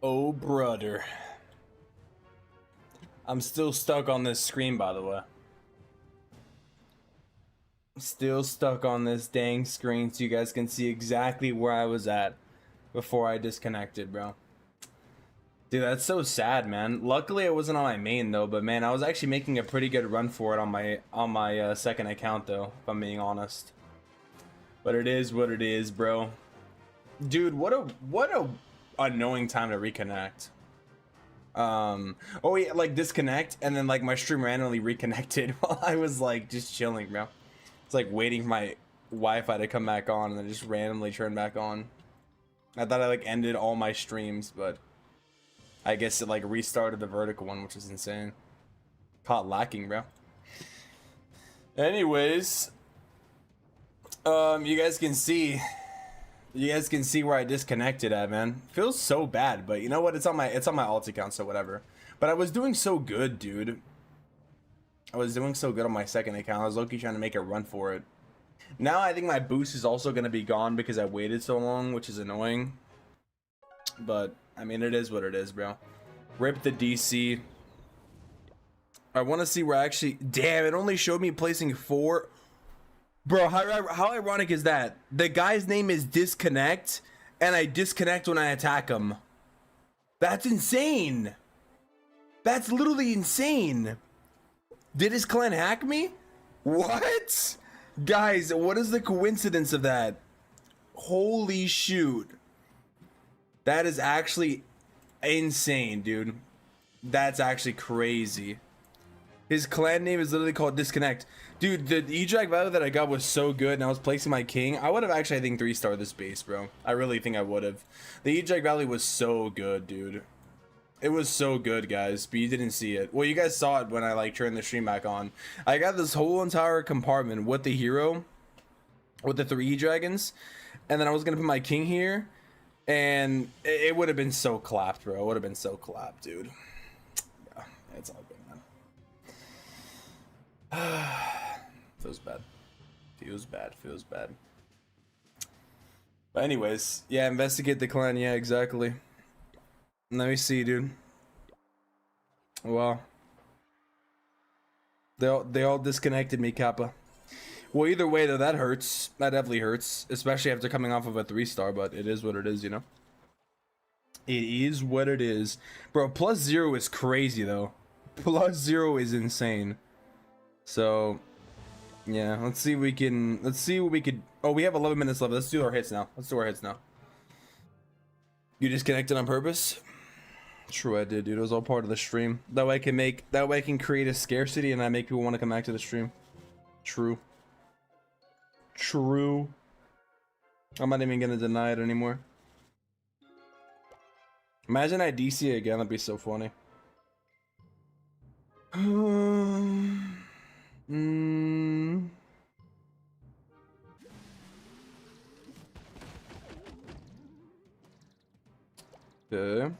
Oh, brother. I'm still stuck on this screen, by the way. Still stuck on this dang screen so you guys can see exactly where I was at before I disconnected, bro. Dude, that's so sad, man. Luckily, I wasn't on my main, though, but man, I was actually making a pretty good run for it on my second account, though, if I'm being honest. But it is what it is, bro. Dude, what a annoying time to reconnect. Oh yeah, like disconnect and then like my stream randomly reconnected while I was like just chilling, bro. It's like waiting for my Wi-Fi to come back on and then just randomly turn back on. I thought I like ended all my streams, but I guess it like restarted the vertical one, which is insane. Caught lacking, bro. Anyways, you guys can see where I disconnected at, man. Feels so bad, but you know what? It's on my alt account, so whatever. But I was doing so good, dude. I was doing so good on my second account. I was low-key trying to make a run for it. Now I think my boost is also gonna be gone because I waited so long, which is annoying. But I mean, it is what it is, bro. Rip the DC. I want to see where I actually. Damn, it only showed me placing 4. Bro, how ironic is that? The guy's name is Disconnect, and I disconnect when I attack him. That's insane. That's literally insane. Did his clan hack me? What? Guys, what is the coincidence of that? Holy shoot. That is actually insane, dude. That's actually crazy. His clan name is literally called Disconnect. Dude, the E-Drag value that I got was so good, and I was placing my king. I would have actually, I think, 3-starred this base, bro. I really think I would have. The E-Drag value was so good, dude. It was so good, guys, but you didn't see it. Well, you guys saw it when I, like, turned the stream back on. I got this whole entire compartment with the hero, with the 3 E-Dragons, and then I was going to put my king here, and it would have been so clapped, bro. It would have been so clapped, dude. Yeah, it's all good, man. Feels bad. Feels bad. But anyways, yeah, investigate the clan. Yeah, exactly. Let me see, dude. Wow. They all disconnected me, Kappa. Well, either way, though, that hurts. That definitely hurts, especially after coming off of a 3-star, but it is what it is, you know? It is what it is. Bro, +0 is crazy, though. +0 is insane. So, yeah, let's see what we could. Oh, we have 11 minutes left. Let's do our hits now. You disconnected on purpose? True, I did, dude. It was all part of the stream. That way I can create a scarcity and I make people want to come back to the stream. True. I'm not even gonna deny it anymore. Imagine I DC again, that'd be so funny. Okay.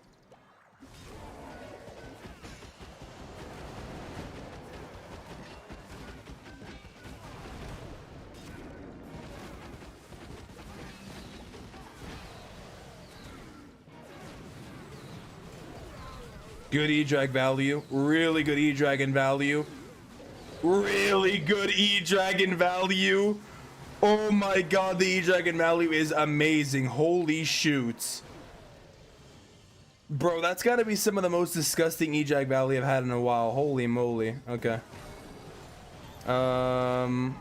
Good E-Drag value. Really good E-Dragon value. Really good E-Dragon value. Oh my god, the E-Dragon value is amazing. Holy shoots. Bro, that's gotta be some of the most disgusting E-Drag value I've had in a while. Holy moly. Okay. Alright.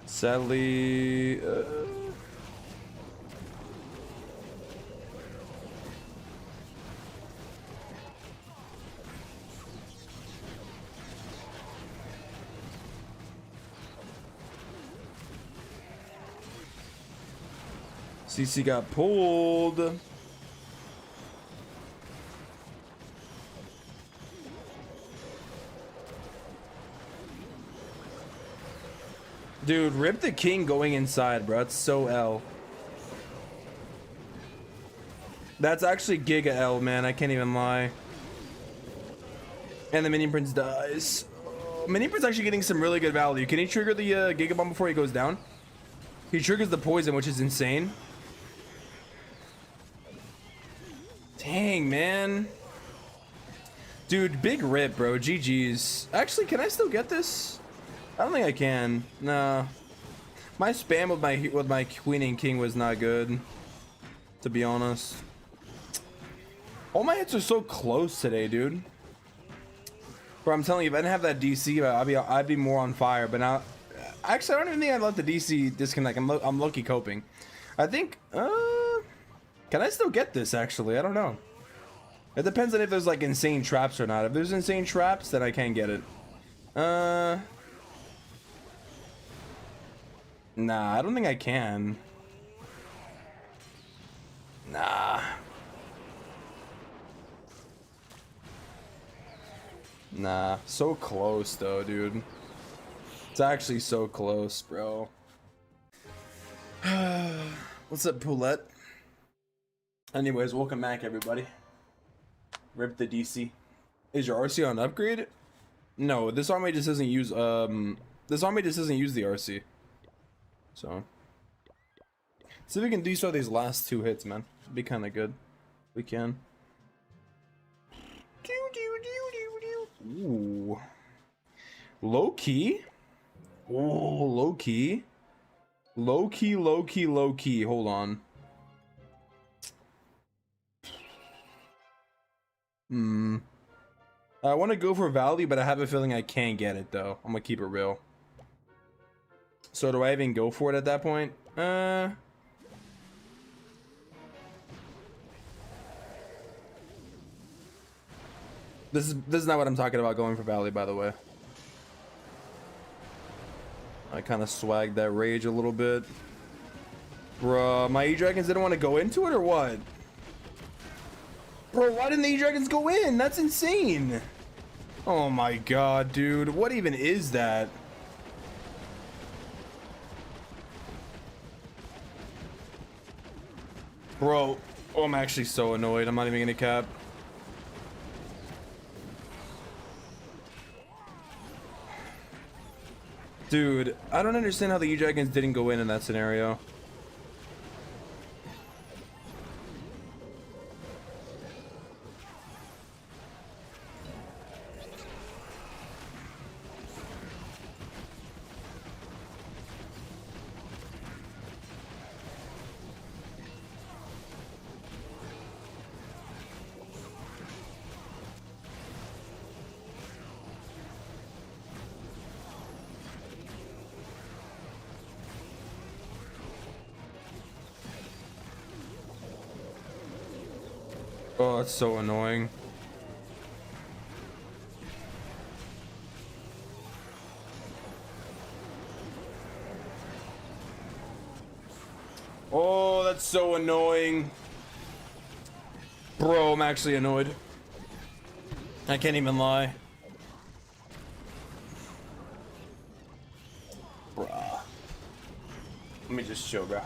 Sadly, CC got pulled. Dude, rip the king going inside, bro. It's so L. That's actually Giga L, man. I can't even lie. And the Minion Prince dies. Oh, Minion Prince actually getting some really good value. Can he trigger the Giga Bomb before he goes down? He triggers the poison, which is insane. Dang, man. Dude, big rip, bro. GG's. Actually, can I still get this? I don't think I can. Nah. My spam with my Queen and King was not good, to be honest. All my hits are so close today, dude. Bro, I'm telling you, if I didn't have that DC, I'd be more on fire. But now, actually, I don't even think I'd let the DC disconnect. I'm low-key coping. I think, can I still get this, actually? I don't know. It depends on if there's, like, insane traps or not. If there's insane traps, then I can get it. Nah, I don't think I can. Nah. Nah, so close though, dude. It's actually so close, bro. What's up, Poulette? Anyways, welcome back, everybody. Rip the DC. Is your RC on upgrade? No, this army just doesn't use this army just doesn't use the RC. So see if we can destroy these last 2 hits, man. It'd be kind of good. We can. Ooh. Low key? Ooh, low key. Low key, low key, low key. Hold on. I want to go for value, but I have a feeling I can't get it, though. I'm gonna keep it real. So do I even go for it at that point? This is not what I'm talking about going for value, by the way. I kind of swagged that rage a little bit. Bruh, my E-Dragons didn't want to go into it or what? Bro, why didn't the E-Dragons go in? That's insane. Oh my god, dude. What even is that? Bro, oh, I'm actually so annoyed. I'm not even gonna cap. Dude, I don't understand how the E-Dragons didn't go in that scenario. Oh, it's so annoying. Oh, that's so annoying. Bro, I'm actually annoyed. I can't even lie. Bruh. Let me just chill, bro.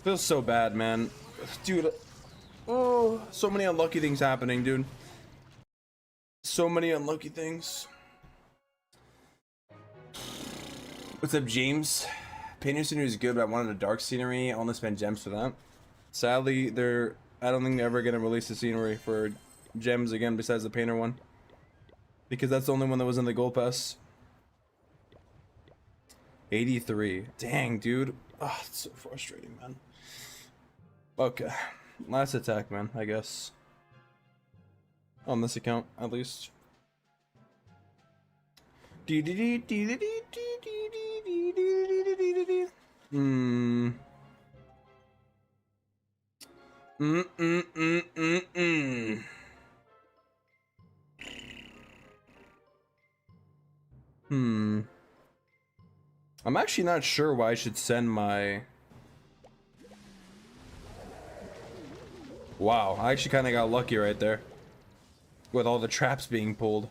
Feels so bad, man. Dude. Oh, so many unlucky things happening, dude. So many unlucky things. What's up, James? Painter scenery is good, but I wanted a dark scenery. I want to spend gems for that. Sadly, I don't think they're ever gonna release the scenery for gems again besides the painter one. Because that's the only one that was in the gold pass. 83. Dang, dude. Oh, it's so frustrating, man. Okay. Last attack, man, I guess. On this account, at least. I'm actually not sure why I should send my... Wow, I actually kind of got lucky right there. With all the traps being pulled.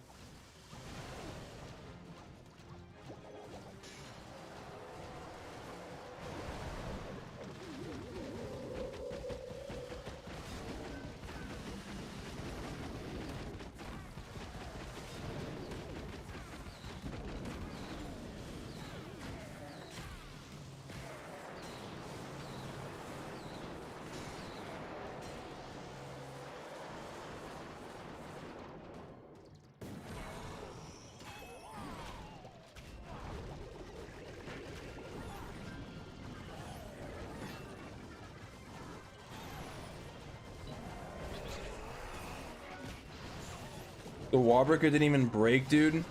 The wall breaker didn't even break, dude.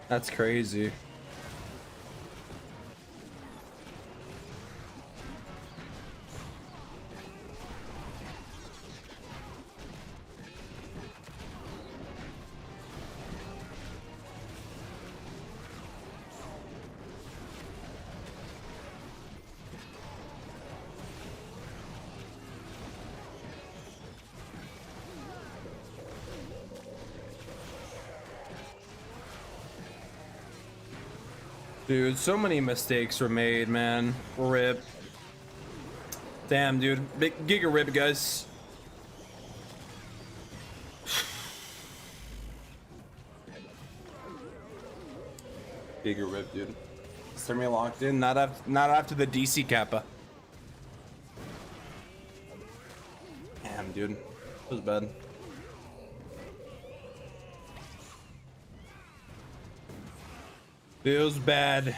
That's crazy. Dude, so many mistakes were made, man. Rip. Damn, dude. Big giga rip, guys. Giga rip, dude. Termynater locked in. Not after the DC kappa. Damn, dude. It was bad. Feels bad.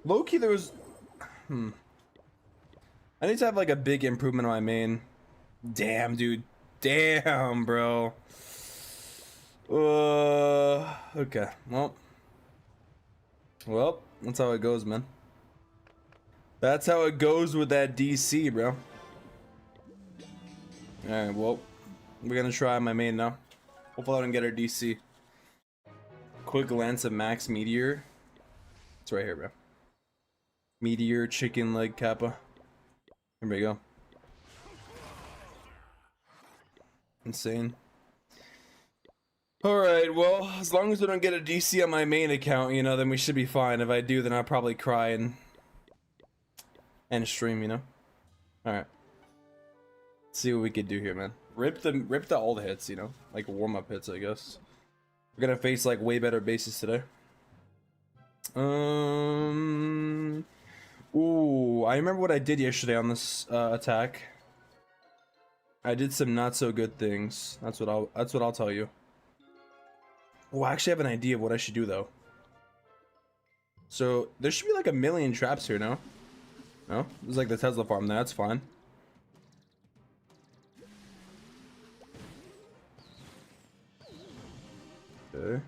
Low-key, there was... I need to have, like, a big improvement on my main. Damn, dude. Damn, bro. Okay. Well, that's how it goes, man. That's how it goes with that DC, bro. Alright, well, we're gonna try my main now. Hopefully I don't get our DC. Quick glance at Max Meteor. It's right here, bro. Meteor, chicken leg, kappa. Here we go. Insane. Alright, well, as long as I don't get a DC on my main account, you know, then we should be fine. If I do, then I'll probably cry and stream, you know? Alright. Let's see what we could do here, man. Rip the old hits, you know? Like warm-up hits, I guess. We're gonna face, like, way better bases today. Ooh, I remember what I did yesterday on this attack. I did some not so good things. That's what I'll tell you. Oh, I actually have an idea of what I should do though. So there should be like a million traps here, no? No? It's like the Tesla farm. That's fine. Okay.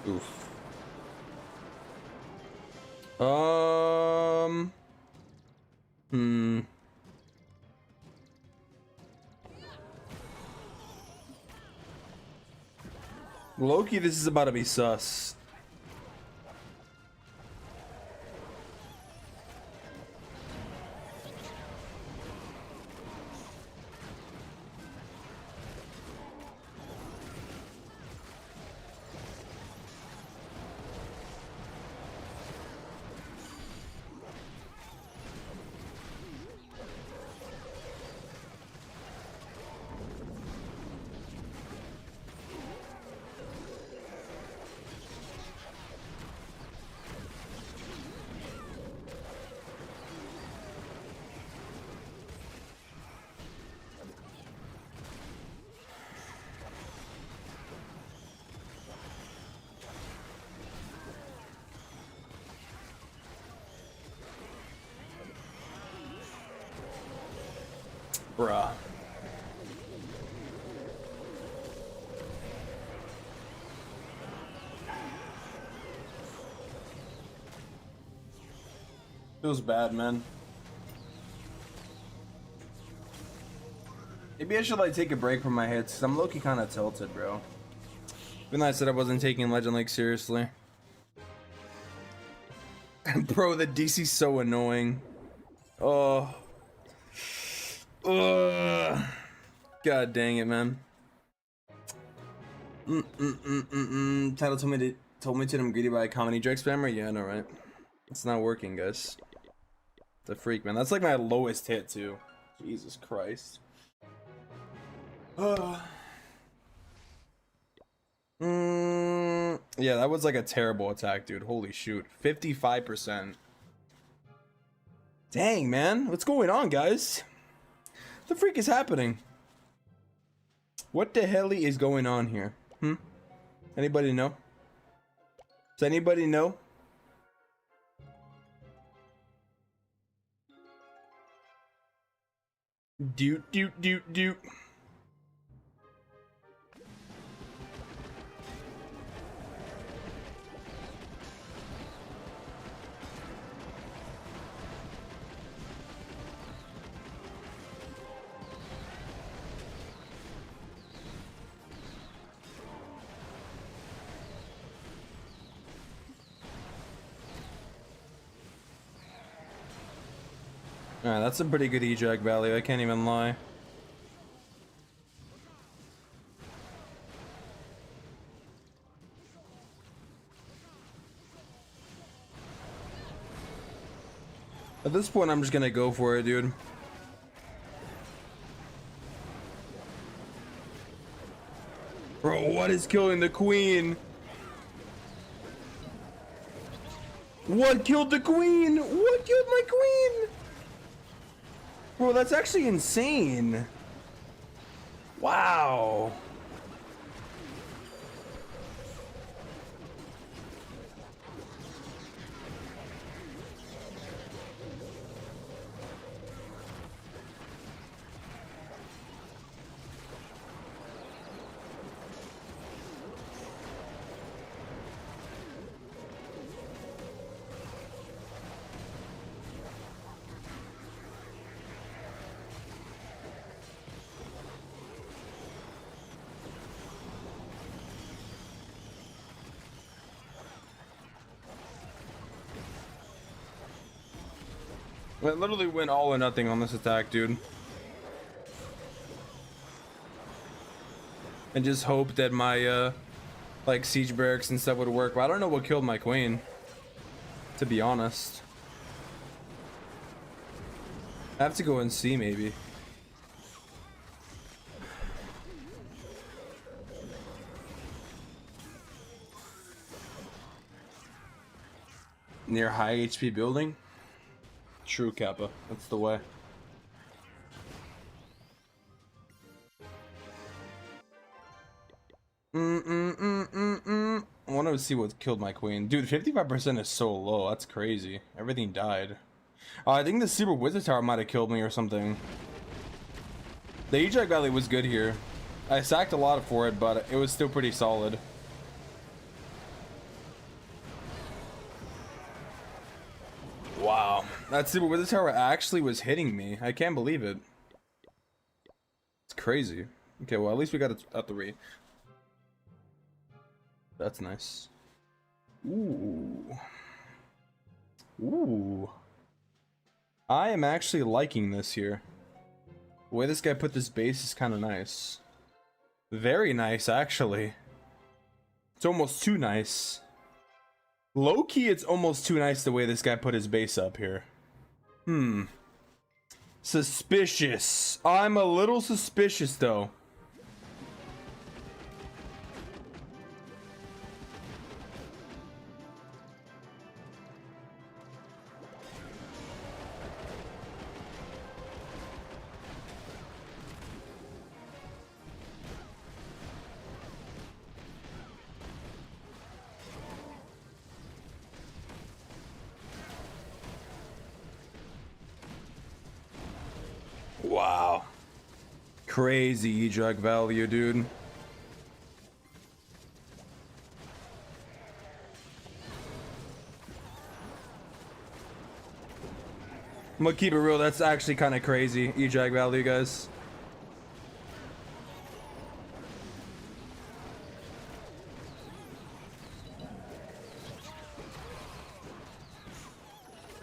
Oof. Loki, this is about to be sus. Bruh. Feels bad, man. Maybe I should like take a break from my hits, cause I'm low-key kind of tilted, bro. Even though I said I wasn't taking Legend League seriously. Bro, the DC's so annoying. Oh. Ugh. God dang it, man. Title told me to I'm greedy by a comedy joke spammer. Yeah, I know, right? It's not working, guys. The freak, man. That's like my lowest hit too. Jesus Christ. Yeah, that was like a terrible attack, dude. Holy shoot. 55%. Dang, man. What's going on, guys? What the freak is happening? What the hell is going on here? Anybody know? Does anybody know? Doot. Alright, that's a pretty good eject value, I can't even lie. At this point, I'm just gonna go for it, dude. Bro, what is killing the queen? What killed the queen? What killed my queen? Bro, that's actually insane. Wow. I literally went all or nothing on this attack, dude. And just hope that my, like, siege barracks and stuff would work. But I don't know what killed my queen, to be honest. I have to go and see, maybe. Near high HP building? True, Kappa. That's the way. I want to see what killed my queen. Dude, 55% is so low. That's crazy. Everything died. I think the Super Wizard Tower might have killed me or something. The eject value was good here. I sacked a lot for it, but it was still pretty solid. Wow. That Super Wizard Tower actually was hitting me. I can't believe it. It's crazy. Okay, well, at least we got it at 3. That's nice. Ooh. Ooh. I am actually liking this here. The way this guy put this base is kind of nice. Very nice, actually. It's almost too nice. Low-key, it's almost too nice the way this guy put his base up here. Suspicious. I'm a little suspicious, though. Wow. Crazy eject value, dude. I'm gonna keep it real, that's actually kind of crazy eject value, guys.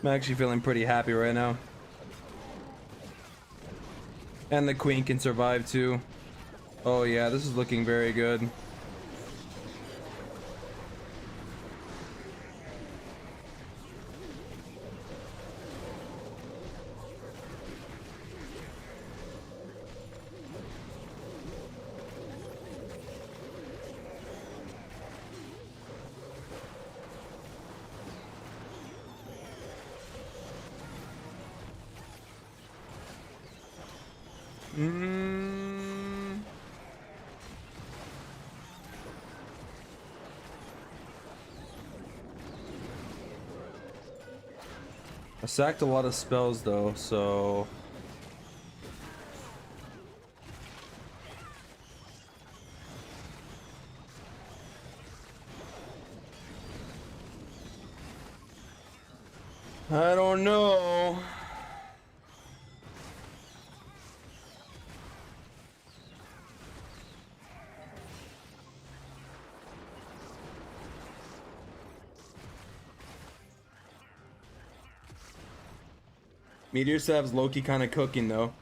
I'm actually feeling pretty happy right now. And the queen can survive too. Oh yeah, this is looking very good. Mm. I sacked a lot of spells though, so I don't know. Meteor Sav's Loki kind of cooking though.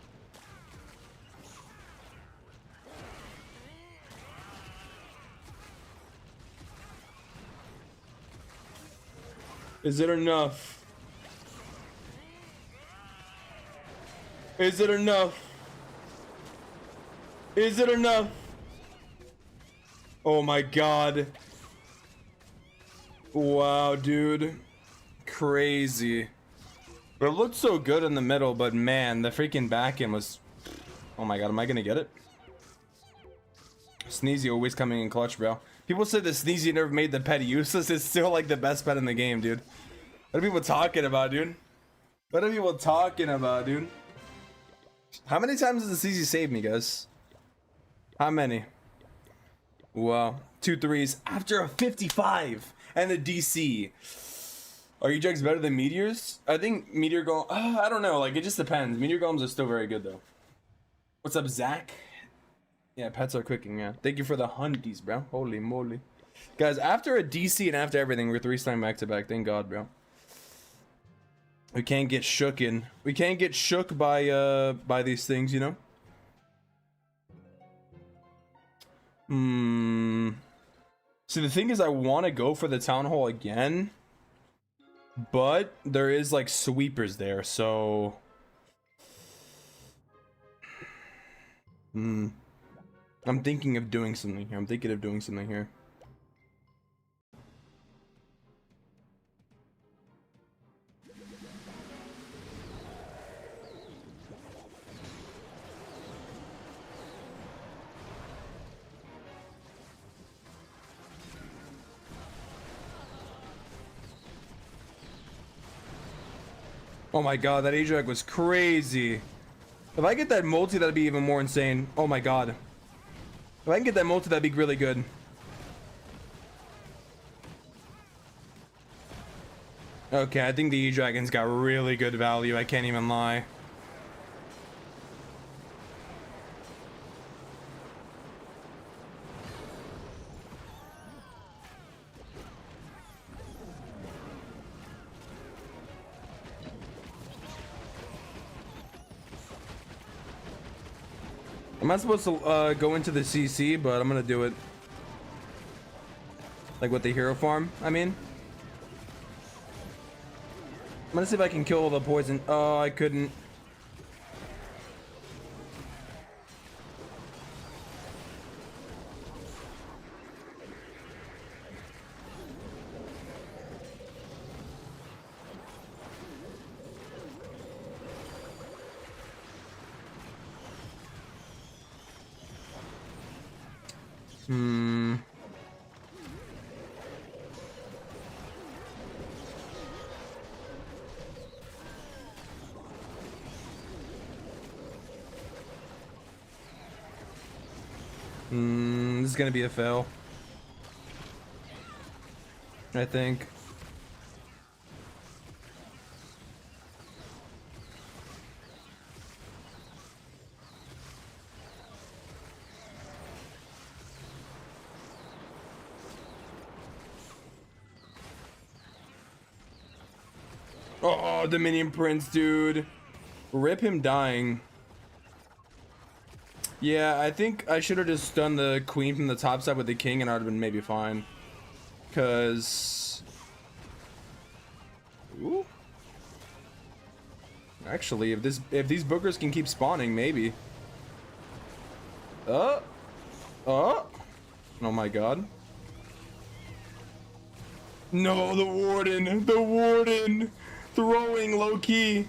Is it enough? Is it enough? Is it enough? Oh my god. Wow, dude. Crazy. But it looked so good in the middle, but man, the freaking back end was... Oh my god, am I gonna get it? Sneezy always coming in clutch, bro. People say the Sneezy never made the pet useless. It's still like the best pet in the game, dude. What are people talking about, dude? What are people talking about, dude? How many times does the Sneezy save me, guys? How many? Wow. 2 threes after a 55 and a DC. Are Ejects better than Meteors? I think Meteor Golem... I don't know. Like, it just depends. Meteor Golems are still very good, though. What's up, Zach? Yeah, pets are cooking, yeah. Thank you for the hunties, bro. Holy moly. Guys, after a DC and after everything, we're 3-star back-to-back. Thank God, bro. We can't get shooken. We can't get shook by these things, you know? See, the thing is, I want to go for the Town Hall again. But there is like sweepers there, so I'm thinking of doing something here. Oh my god, that Ajax was crazy. If I get that multi, that'd be even more insane. Oh my god. If I can get that multi, that'd be really good. Okay, I think the E-Dragon's got really good value, I can't even lie. I'm not supposed to go into the CC, but I'm gonna do it. Like with the hero farm, I mean. I'm gonna see if I can kill all the poison. Oh, I couldn't. This is gonna be a fail, I think. Oh, Dominion Prince, dude. Rip him dying. Yeah, I think I should have just done the queen from the top side with the king and I would have been maybe fine. Cause... Ooh. Actually, if these bookers can keep spawning, maybe. Oh my god. No, the warden throwing low key.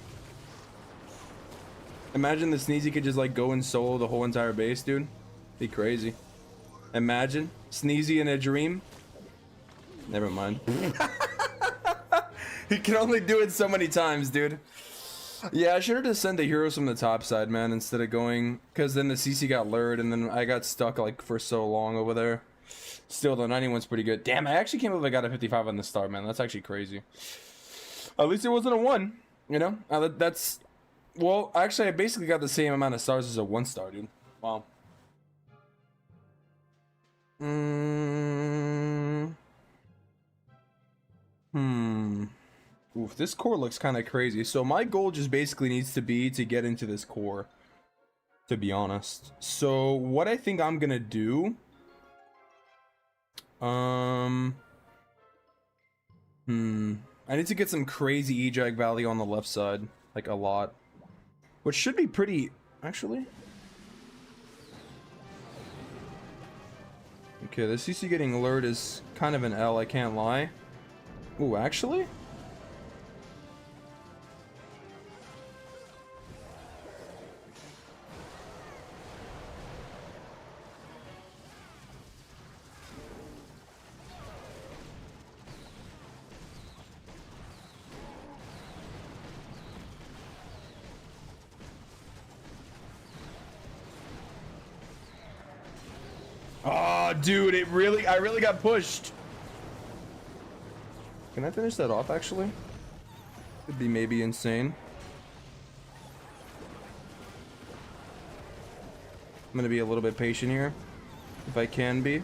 Imagine the Sneezy could just like go and solo the whole entire base, dude. Be crazy. Imagine Sneezy in a dream. Never mind. He can only do it so many times, dude. Yeah, I should have just sent the heroes from the top side, man, instead of going, because then the CC got lured, and then I got stuck like for so long over there. Still, the 91's pretty good. Damn, I actually can't believe I got a 55 on the star, man. That's actually crazy. At least it wasn't a 1, you know? That's... Well, actually, I basically got the same amount of stars as a 1 star, dude. Wow. Oof, this core looks kind of crazy. So my goal just basically needs to be to get into this core, to be honest. So what I think I'm gonna do... I need to get some crazy E-Drag value on the left side. Like, a lot. Which should be pretty... Actually... Okay, the CC getting lured is kind of an L, I can't lie. Ooh, actually? Oh, dude, I really got pushed. Can I finish that off, actually? Could be maybe insane. I'm gonna be a little bit patient here, if I can be.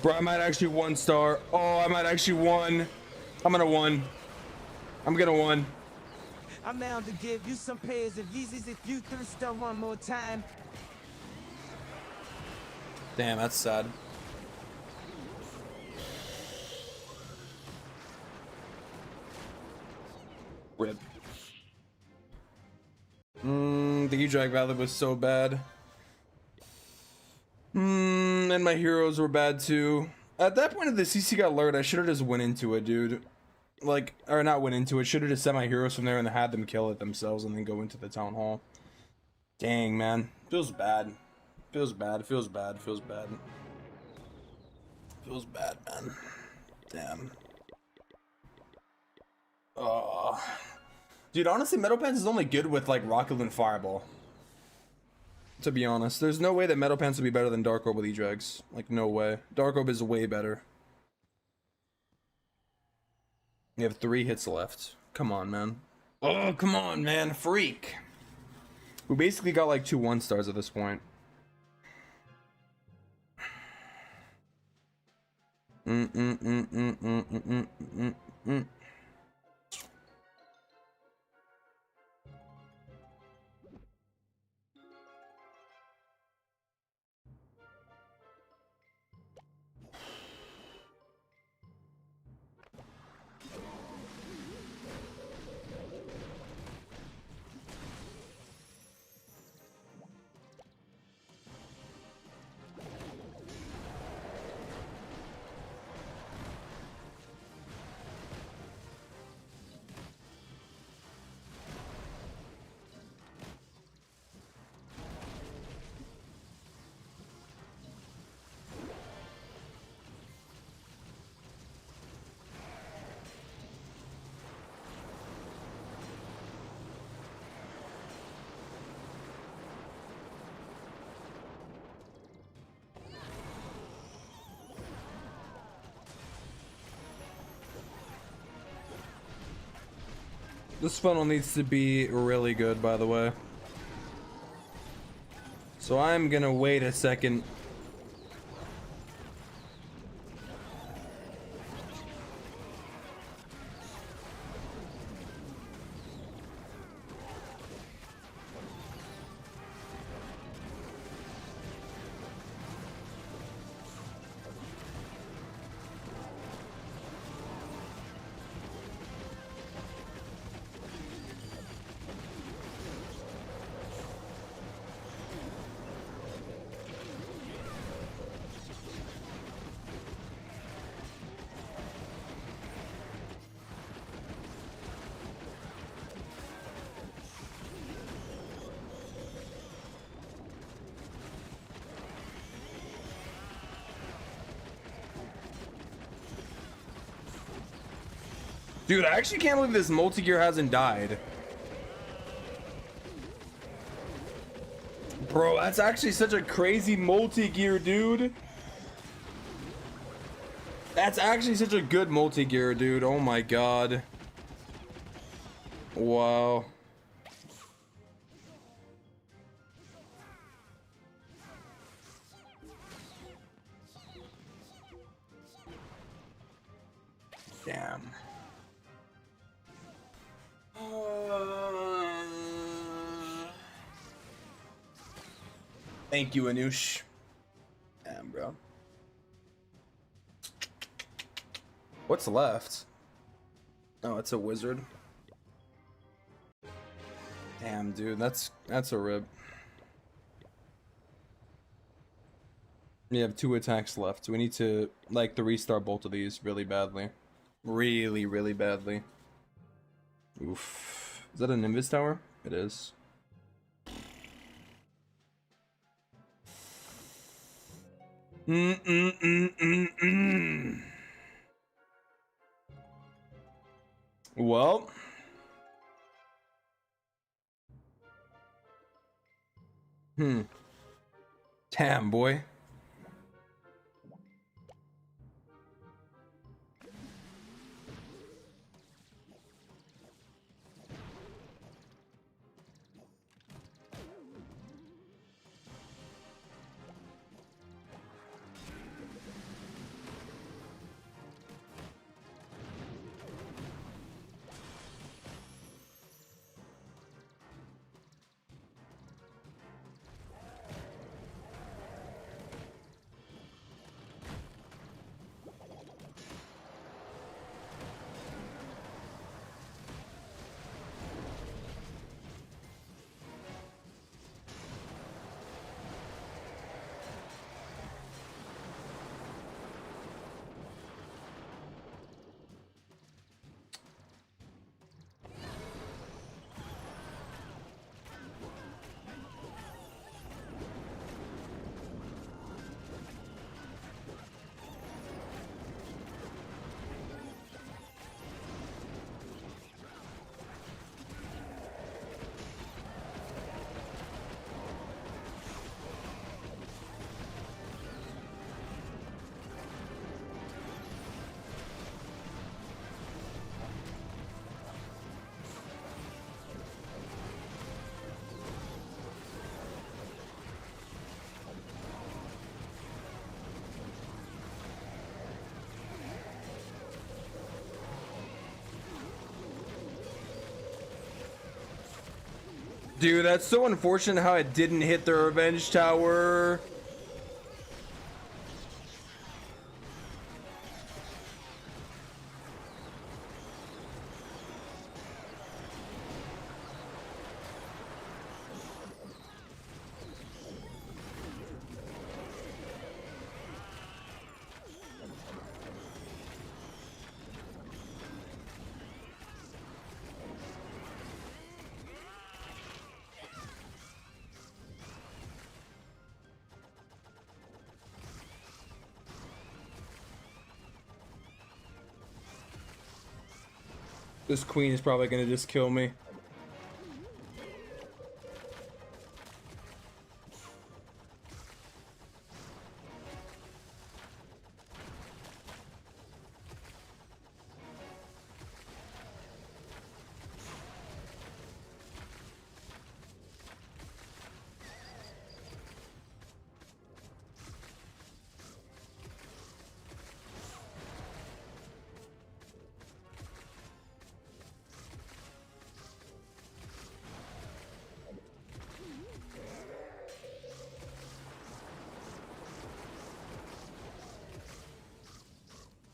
Bro, I might actually 1 star. Oh, I might actually 1. I'm gonna 1. I'm gonna 1. I'm down to give you some pairs of Yeezys if you thirst one more time. Damn, that's sad. Rip. The E-Drag value was so bad. And my heroes were bad too. At that point, if the CC got lured, I should have just went into it, dude. Like, or not went into it. Should have just sent my heroes from there and had them kill it themselves and then go into the town hall. Dang, man. Feels bad. Feels bad. Feels bad. Feels bad. Feels bad, man. Damn. Oh. Dude, honestly, Metal Pants is only good with, like, Rocket and Fireball. To be honest, there's no way that Metal Pants would be better than Dark Orb with E-Drags. Like, no way. Dark Orb is way better. You have 3 hits left. Come on, man. Oh, come on, man. Freak. We basically got like 2 1 stars at this point. This funnel needs to be really good, by the way. So I'm gonna wait a second. Dude, I actually can't believe this multi-gear hasn't died. Bro, that's actually such a crazy multi-gear, dude. That's actually such a good multi-gear, dude. Oh my god. Wow. Damn. Thank you, Anush. Damn, bro. What's left? Oh, it's a wizard. Damn, dude, that's a rip. We have 2 attacks left. We need to like to restart both of these really badly. Really, really badly. Oof. Is that an Invis tower? It is. Well. Damn, boy. Dude, that's so unfortunate how it didn't hit the revenge tower. This queen is probably gonna just kill me.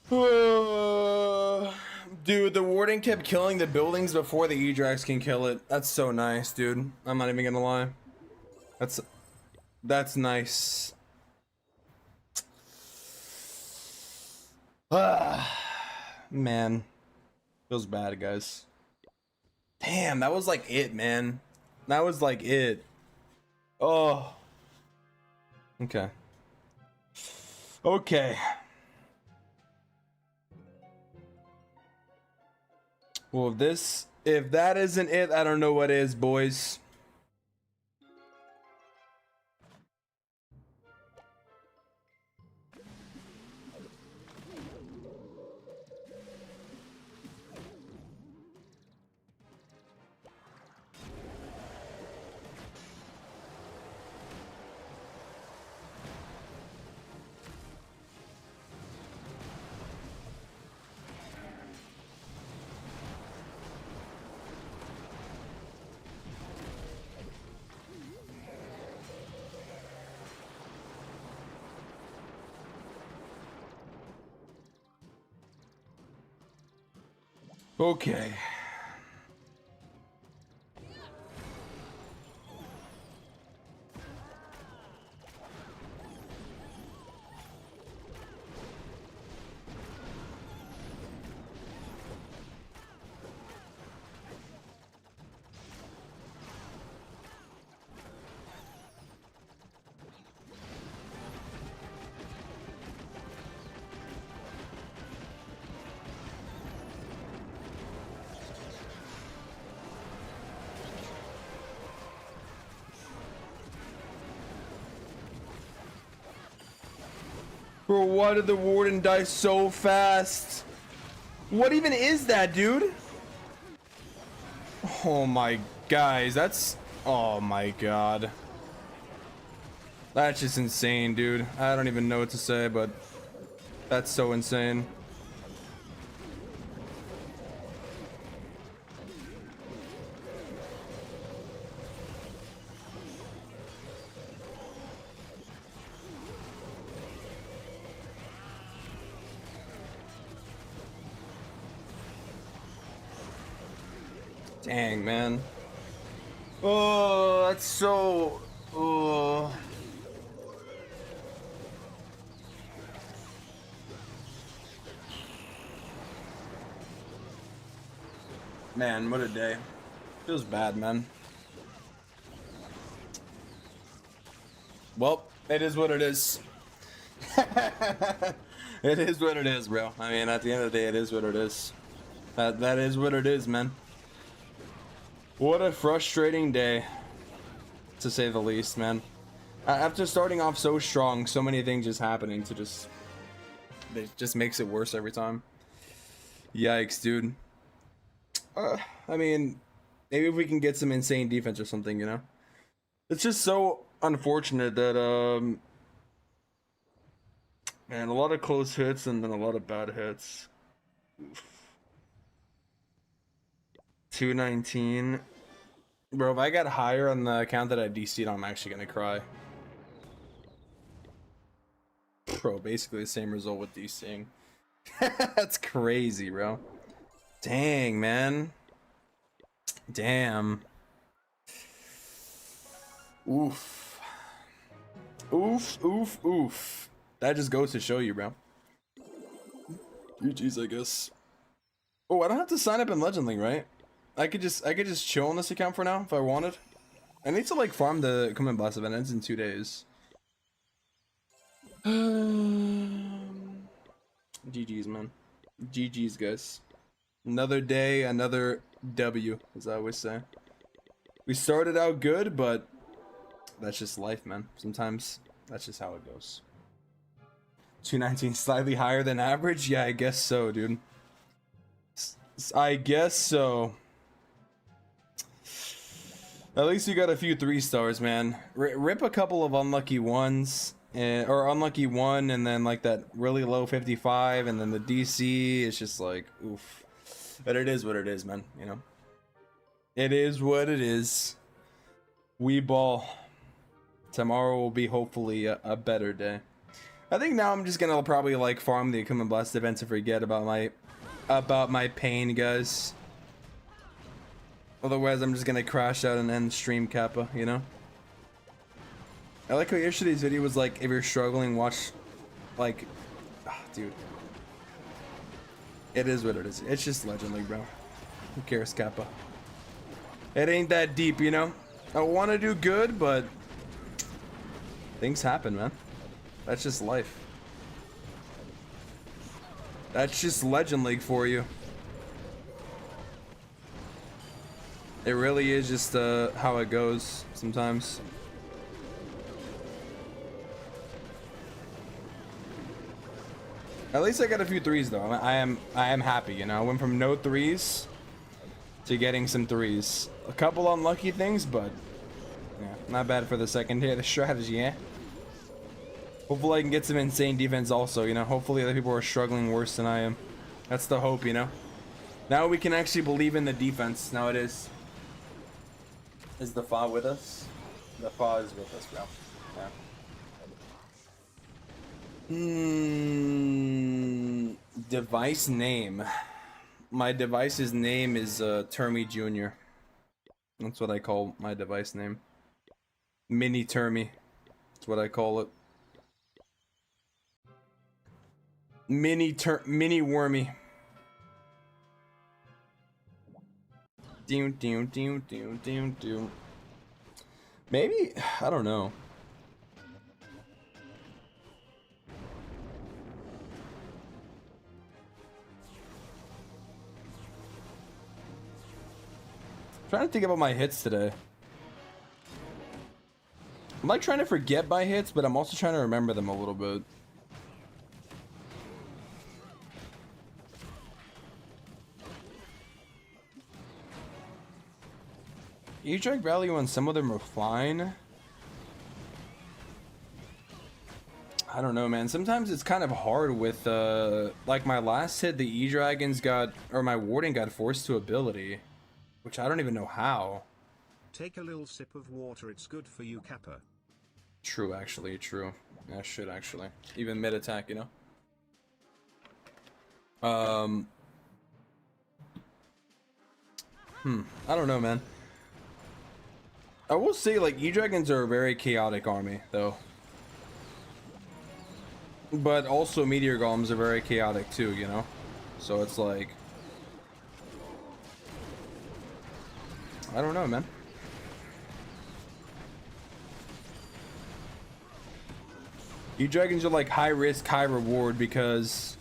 Dude, the warden kept killing the buildings before the E-Drax can kill it. That's so nice, dude. I'm not even gonna lie. That's nice. Man. Feels bad, guys. Damn, that was like it, man. That was like it. Oh. Okay. Okay. Well, if that isn't it, I don't know what is, boys. Okay. Bro, why did the warden die so fast? What even is that, dude? Oh my, guys, that's... Oh my god. That's just insane, dude. I don't even know what to say, but... That's so insane. Dang, man. Oh, that's so... Oh. Man, what a day. Feels bad, man. Well, it is what it is. It is what it is, bro. I mean, at the end of the day, it is what it is. That is what it is, man. What a frustrating day, to say the least, man. After starting off so strong, so many things just happening to just... It just makes it worse every time. Yikes, dude. I mean, maybe if we can get some insane defense or something, you know? It's just so unfortunate that, man, a lot of close hits and then a lot of bad hits. Oof. 219. Bro, if I got higher on the account that I DC'd, I'm actually gonna cry. Bro, basically the same result with DCing. That's crazy, bro. Dang, man. Damn. Oof. Oof, oof, oof. That just goes to show you, bro. GG's, I guess. Oh, I don't have to sign up in Legend League, right? I could just chill on this account for now if I wanted. I need to like farm the Common Blast event. It ends in 2 days. GG's, man. GG's, guys. Another day, another W, as I always say. We started out good, but that's just life, man. Sometimes that's just how it goes. 219 slightly higher than average? Yeah, I guess so, dude. I guess so. At least you got a few 3 stars, man. Rip a couple of unlucky ones, or unlucky 1, and then like that really low 55, and then the DC. It's just like, oof. But it is what it is, man. You know, it is what it is. We ball. Tomorrow will be hopefully a better day. I think now I'm just gonna probably like farm the equipment blast events and forget about my pain, guys. Otherwise, I'm just gonna crash out and end stream Kappa, you know? I like how yesterday's video was like, if you're struggling, watch, like, dude. It is what it is. It's just Legend League, bro. Who cares, Kappa? It ain't that deep, you know? I want to do good, but things happen, man. That's just life. That's just Legend League for you. It really is just how it goes sometimes. At least I got a few threes though. I am happy, you know. I went from no threes to getting some threes. A couple unlucky things, but yeah, not bad for the second day of the strategy, eh? Hopefully I can get some insane defense also, you know. Hopefully other people are struggling worse than I am. That's the hope, you know. Now we can actually believe in the defense. Now it is. Is the FA with us? The FA is with us, bro. Yeah. Device name. My device's name is Termy Jr. That's what I call my device name. Mini Termy. That's what I call it. Mini Wormy. Maybe, I don't know. I'm trying to think about my hits today. I'm like trying to forget my hits, but I'm also trying to remember them a little bit. E-drag value on some of them are fine. I don't know, man. Sometimes it's kind of hard with, like my last hit, the E-dragons got, or my warden got forced to ability, which I don't even know how. Take a little sip of water, it's good for you, Kappa. True, actually, true. I should actually. Even mid-attack, you know? I don't know, man. I will say, like, E-dragons are a very chaotic army, though. But also meteor golems are very chaotic too, you know? So it's like, I don't know, man. E-dragons are like high risk, high reward because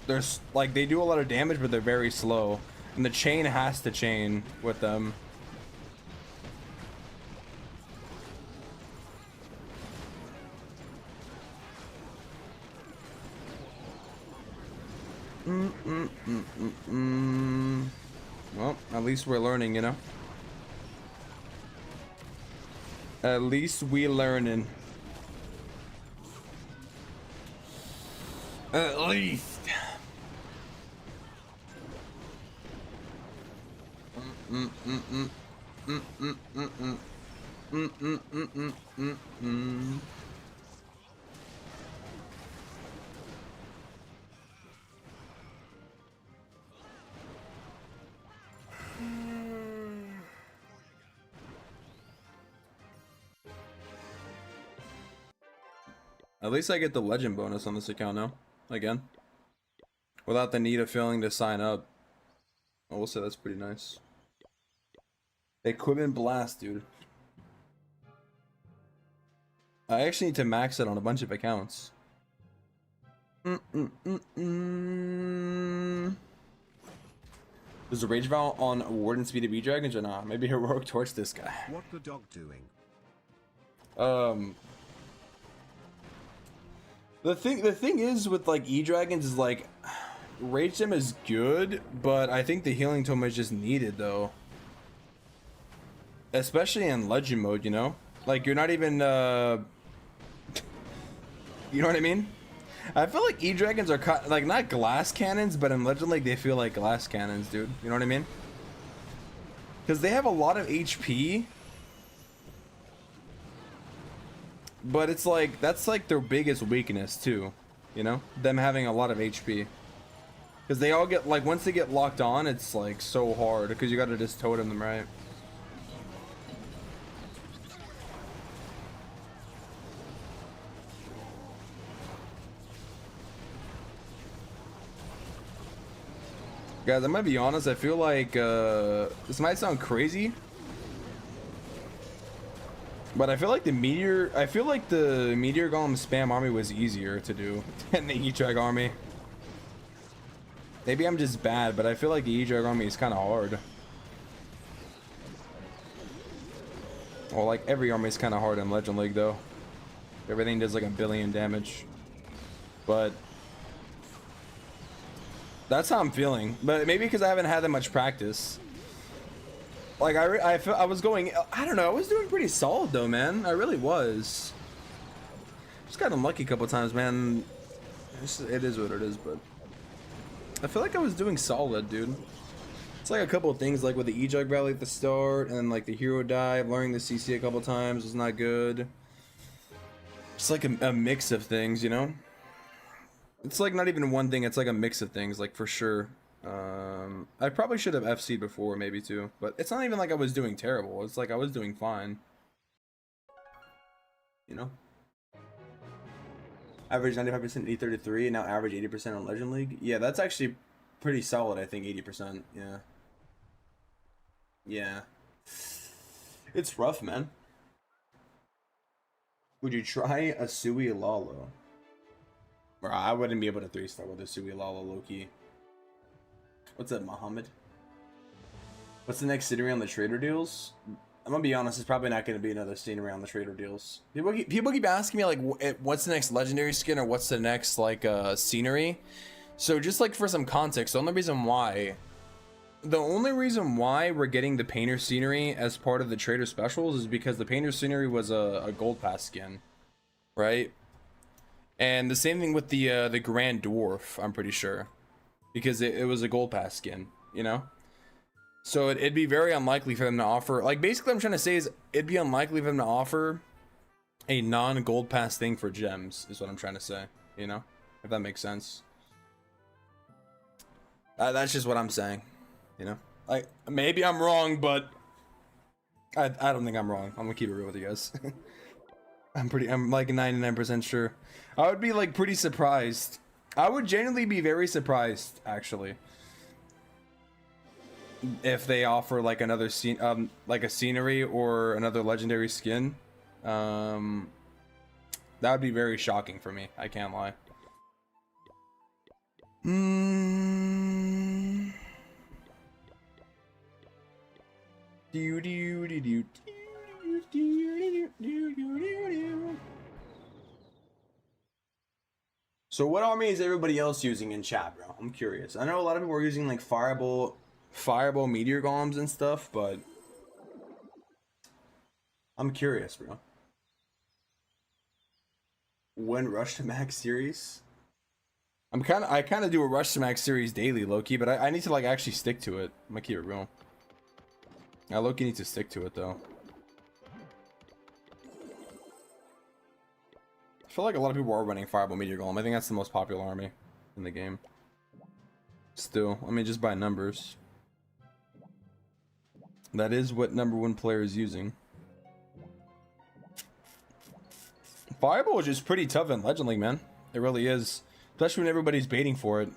there's like they do a lot of damage, but they're very slow, and the chain has to chain with them. Well, at least we're learning, you know? At least we learning. At least. At least I get the legend bonus on this account now. Again. Without the need of feeling to sign up. I will say that's pretty nice. Equipment blast, dude. I actually need to max it on a bunch of accounts. Does the rage vow on warden speed of E-dragons or not? Maybe heroic torch this guy. What the dog doing? The thing is with like E-dragons is like rage them is good, but I think the healing tome is just needed though. Especially in legend mode, you know? Like you're not even you know what I mean? I feel like E-dragons are like not glass cannons, but in Legend League they feel like glass cannons, dude. You know what I mean? Because they have a lot of HP. But it's like, that's like their biggest weakness too, you know, them having a lot of HP. Because they all get, like, once they get locked on, it's like so hard because you gotta just totem them, right? Guys, I'm gonna be honest, I feel like this might sound crazy, but I feel like the meteor golem spam army was easier to do than the E-Drag army. Maybe I'm just bad, but I feel like the E-Drag army is kind of hard. Well, like every army is kind of hard in Legend League though. Everything does like 1 billion damage, but that's how I'm feeling. But maybe because I haven't had that much practice. Like I was going, I don't know, I was doing pretty solid though, man. I really was. Just got unlucky a couple times, man. It is what it is, but I feel like I was doing solid, dude. It's like a couple of things, like with the E-Jug rally at the start, and then like the hero dive, learning the CC a couple times was not good. It's like a mix of things, you know? It's like not even one thing, it's like a mix of things, like for sure. I probably should have FC'd before, maybe too, but it's not even like I was doing terrible. It's like I was doing fine. You know? Average 95% E33, and now average 80% on Legend League. Yeah, that's actually pretty solid, I think, 80%. Yeah. Yeah. It's rough, man. Would you try a Sui Lalo? Bro, I wouldn't be able to 3-star with a Sui Lalo low-key. What's up, Muhammad? What's the next scenery on the trader deals? I'm gonna be honest, it's probably not gonna be another scenery on the trader deals. People keep asking me, like, what's the next legendary skin or what's the next, like, scenery? So just, like, for some context, the only reason why we're getting the painter scenery as part of the trader specials is because the painter scenery was a gold pass skin, right? And the same thing with the Grand Dwarf, I'm pretty sure, because it was a gold pass skin, you know? So it'd be very unlikely for them to offer, like, basically what I'm trying to say is it'd be unlikely for them to offer a non-gold pass thing for gems, is what I'm trying to say, you know? If that makes sense. That's just what I'm saying, you know? Like, maybe I'm wrong, but I don't think I'm wrong. I'm gonna keep it real with you guys. I'm like 99% sure. I would be like pretty surprised. I would genuinely be very surprised, actually, if they offer like another scene, like a scenery or another legendary skin. That would be very shocking for me. I can't lie. So what army is everybody else using in chat, bro? I'm curious. I know a lot of people are using like fireball meteor golems and stuff, but I'm curious, bro. When Rush to Max series? I kind of do a Rush to Max series daily, low-key, but I need to like actually stick to it. I'm gonna keep it real. I low-key need to stick to it though. I feel like a lot of people are running Fireball Meteor Golem. I think that's the most popular army in the game. Still, I mean, just by numbers. That is what #1 player is using. Fireball is just pretty tough in Legend League, man. It really is. Especially when everybody's baiting for it.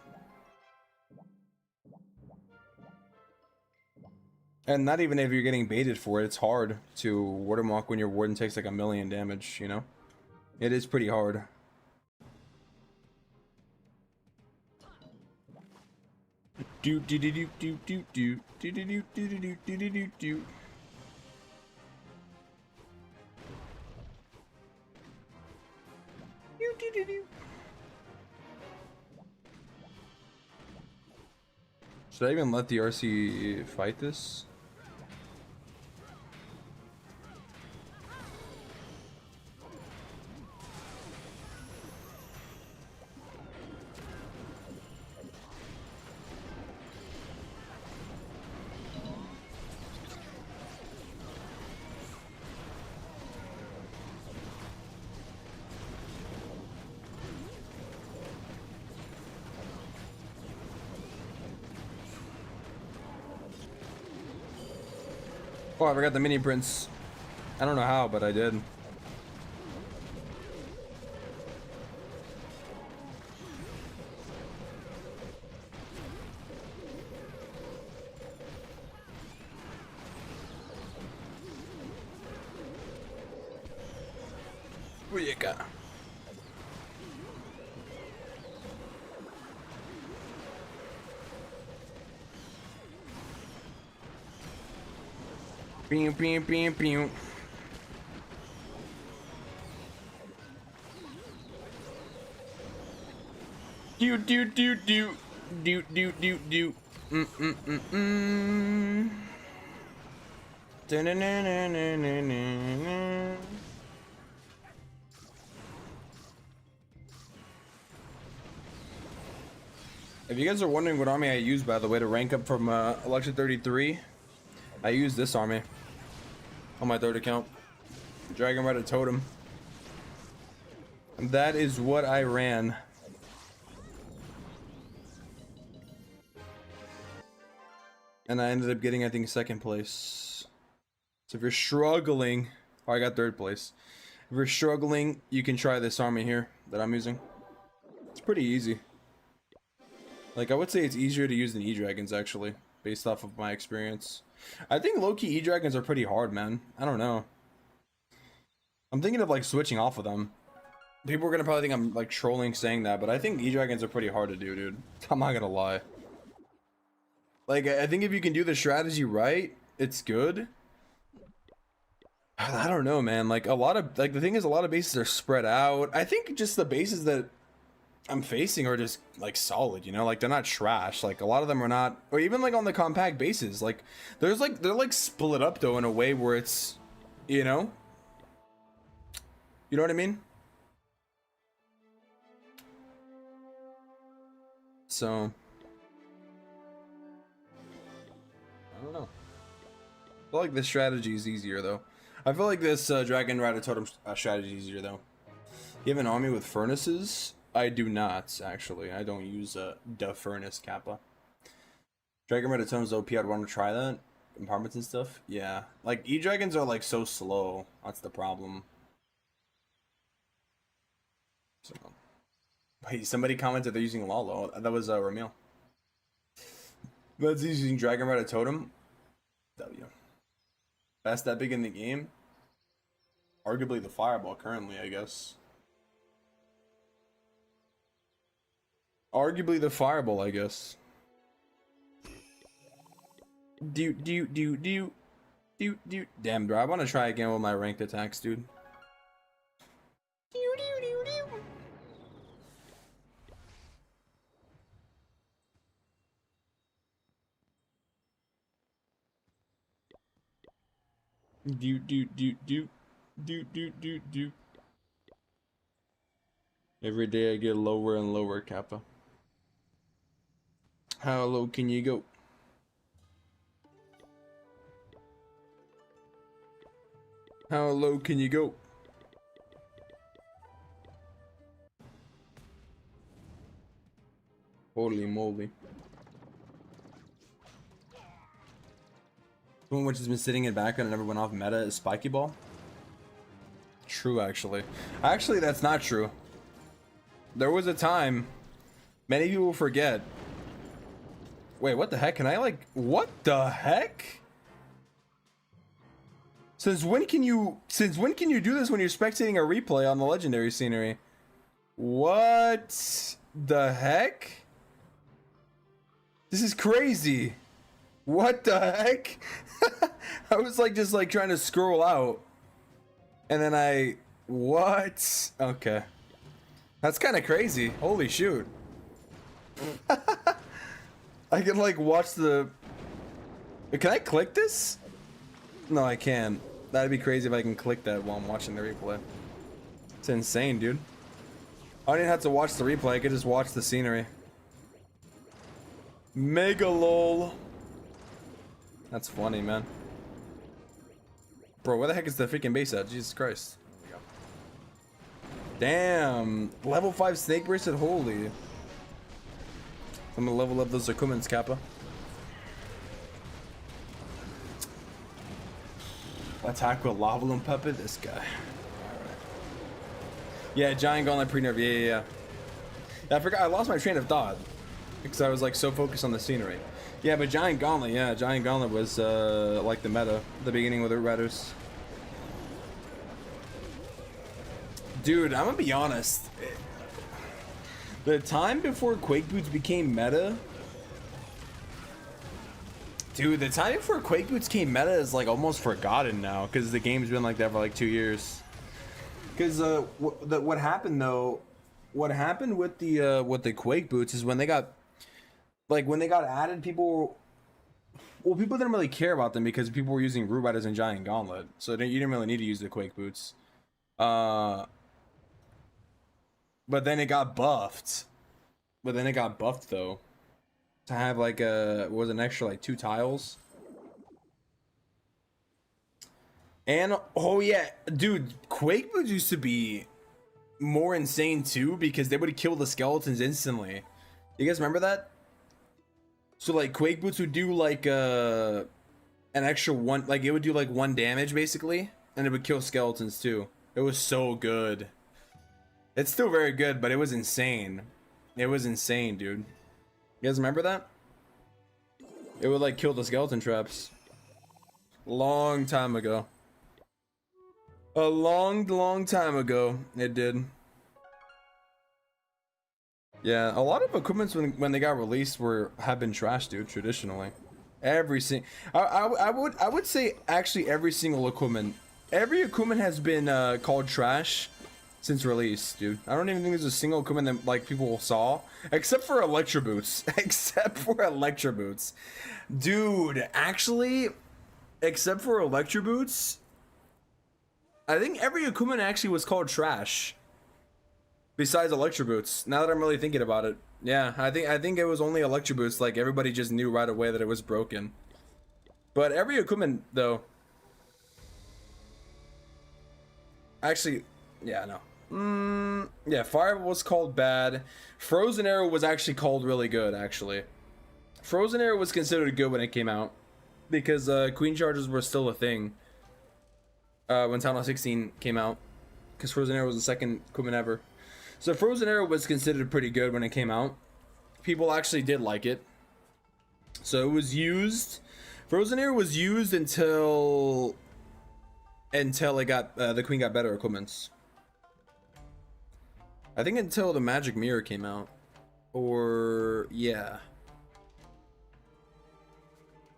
And not even if you're getting baited for it, it's hard to Warden Walk when your Warden takes like 1,000,000 damage, you know? It is pretty hard. Do do do do do do do do do do do do do do do do. Should I even let the RC fight this? Oh, I forgot the mini prints. I don't know how, but I did. What you got? Pew, pew, pew, pew. Do do do do do do do do. Da-na-na-na-na-na-na. If you guys are wondering what army I use, by the way, to rank up from ELECTRO 33, I use this army on my third account. Dragon Rider Totem. And that is what I ran. And I ended up getting, I think, second place. So if you're struggling, oh, I got third place. If you're struggling, you can try this army here that I'm using. It's pretty easy. Like, I would say it's easier to use than E-Dragons, actually, based off of my experience. I think low-key E-Dragons are pretty hard, man. I don't know. I'm thinking of, like, switching off of them. People are gonna probably think I'm, like, trolling saying that, but I think E-Dragons are pretty hard to do, dude. I'm not gonna lie. Like, I think if you can do the strategy right, it's good. I don't know, man. Like, a lot of, like, the thing is, a lot of bases are spread out. I think just the bases that I'm facing are just, like, solid, you know? Like, they're not trash. Like, a lot of them are not, or even, like, on the compact bases. Like, there's, like, they're, like, split up, though, in a way where it's, you know? You know what I mean? So, I don't know. I feel like this strategy is easier, though. I feel like this Dragon Rider Totem strategy is easier, though. You have an army with furnaces? I do not, actually. I don't use the furnace kappa. Dragon Rider Totem's OP, I'd want to try that. Empowerments and stuff? Yeah. Like, E-Dragons are, like, so slow. That's the problem. So, wait, somebody commented they're using Lalo. That was Ramil. That's using Dragon Rider Totem. W. Best that big in the game? Arguably the Fireball currently, I guess. Arguably the Fireball, I guess. Do. Damn, bro, I want to try again with my ranked attacks, dude. Do. Every day I get lower and lower, Kappa. How low can you go? How low can you go? Holy moly. The one which has been sitting in background and never went off meta is Spiky Ball. True, actually. Actually, that's not true. There was a time, many people forget. Wait, what the heck? Can I, like, what the heck? Since when can you do this when you're spectating a replay on the legendary scenery? What the heck? This is crazy. What the heck? I was like just like trying to scroll out. And then what? Okay. That's kind of crazy. Holy shoot. I can like watch the... Can I click this? No, I can't. That'd be crazy if I can click that while I'm watching the replay. It's insane, dude. I don't even have to watch the replay. I could just watch the scenery. Mega lol. That's funny, man. Bro, where the heck is the freaking base at? Jesus Christ. There we go. Damn. Level 5 snake bracelet. Holy. I'm gonna level up those Zakumans, Kappa. Attack with lava balloon puppet. This guy. All right. Yeah, giant gauntlet pre-nerf. Yeah. I forgot. I lost my train of thought because I was like so focused on the scenery. Yeah, but giant gauntlet. Yeah, giant gauntlet was like the meta, the beginning with the riders. Dude, I'm gonna be honest. The time before Quake Boots became meta. Dude, the time before Quake Boots came meta is like almost forgotten now because the game's been like that for like 2 years. Because what happened though, what happened with the Quake Boots is when they got added, people didn't really care about them because people were using Root Riders and Giant Gauntlet, so you didn't really need to use the Quake Boots. But then it got buffed. Though, to have like an extra like 2 tiles. And oh yeah, dude, Quake Boots used to be more insane too because they would kill the skeletons instantly. You guys remember that? So like Quake Boots would do like an extra 1, like it would do like 1 damage basically, and it would kill skeletons too. It was so good. It's still very good, but it was insane. It was insane, dude. You guys remember that? It would like kill the skeleton traps. Long time ago. A long time ago, it did. Yeah, a lot of equipments when they got released have been trash, dude. Traditionally, I would say actually every single equipment, has been called trash since release, dude. I don't even think there's a single equipment that like people saw, except for Electro Boots. Dude. Actually, except for Electro Boots, I think every equipment actually was called trash. Besides Electro Boots, now that I'm really thinking about it, yeah, I think it was only Electro Boots. Like everybody just knew right away that it was broken. But every equipment, though, actually, yeah, no. Yeah, Fire was called bad. Frozen Arrow was actually called really good, actually. Frozen Arrow was considered good when it came out because Queen Charges were still a thing when Town Hall 16 came out, because Frozen Arrow was the second equipment ever. So Frozen Arrow was considered pretty good when it came out. People actually did like it. So it was used. Frozen Arrow was used until it got the Queen got better equipments. I think until the Magic Mirror came out, or yeah,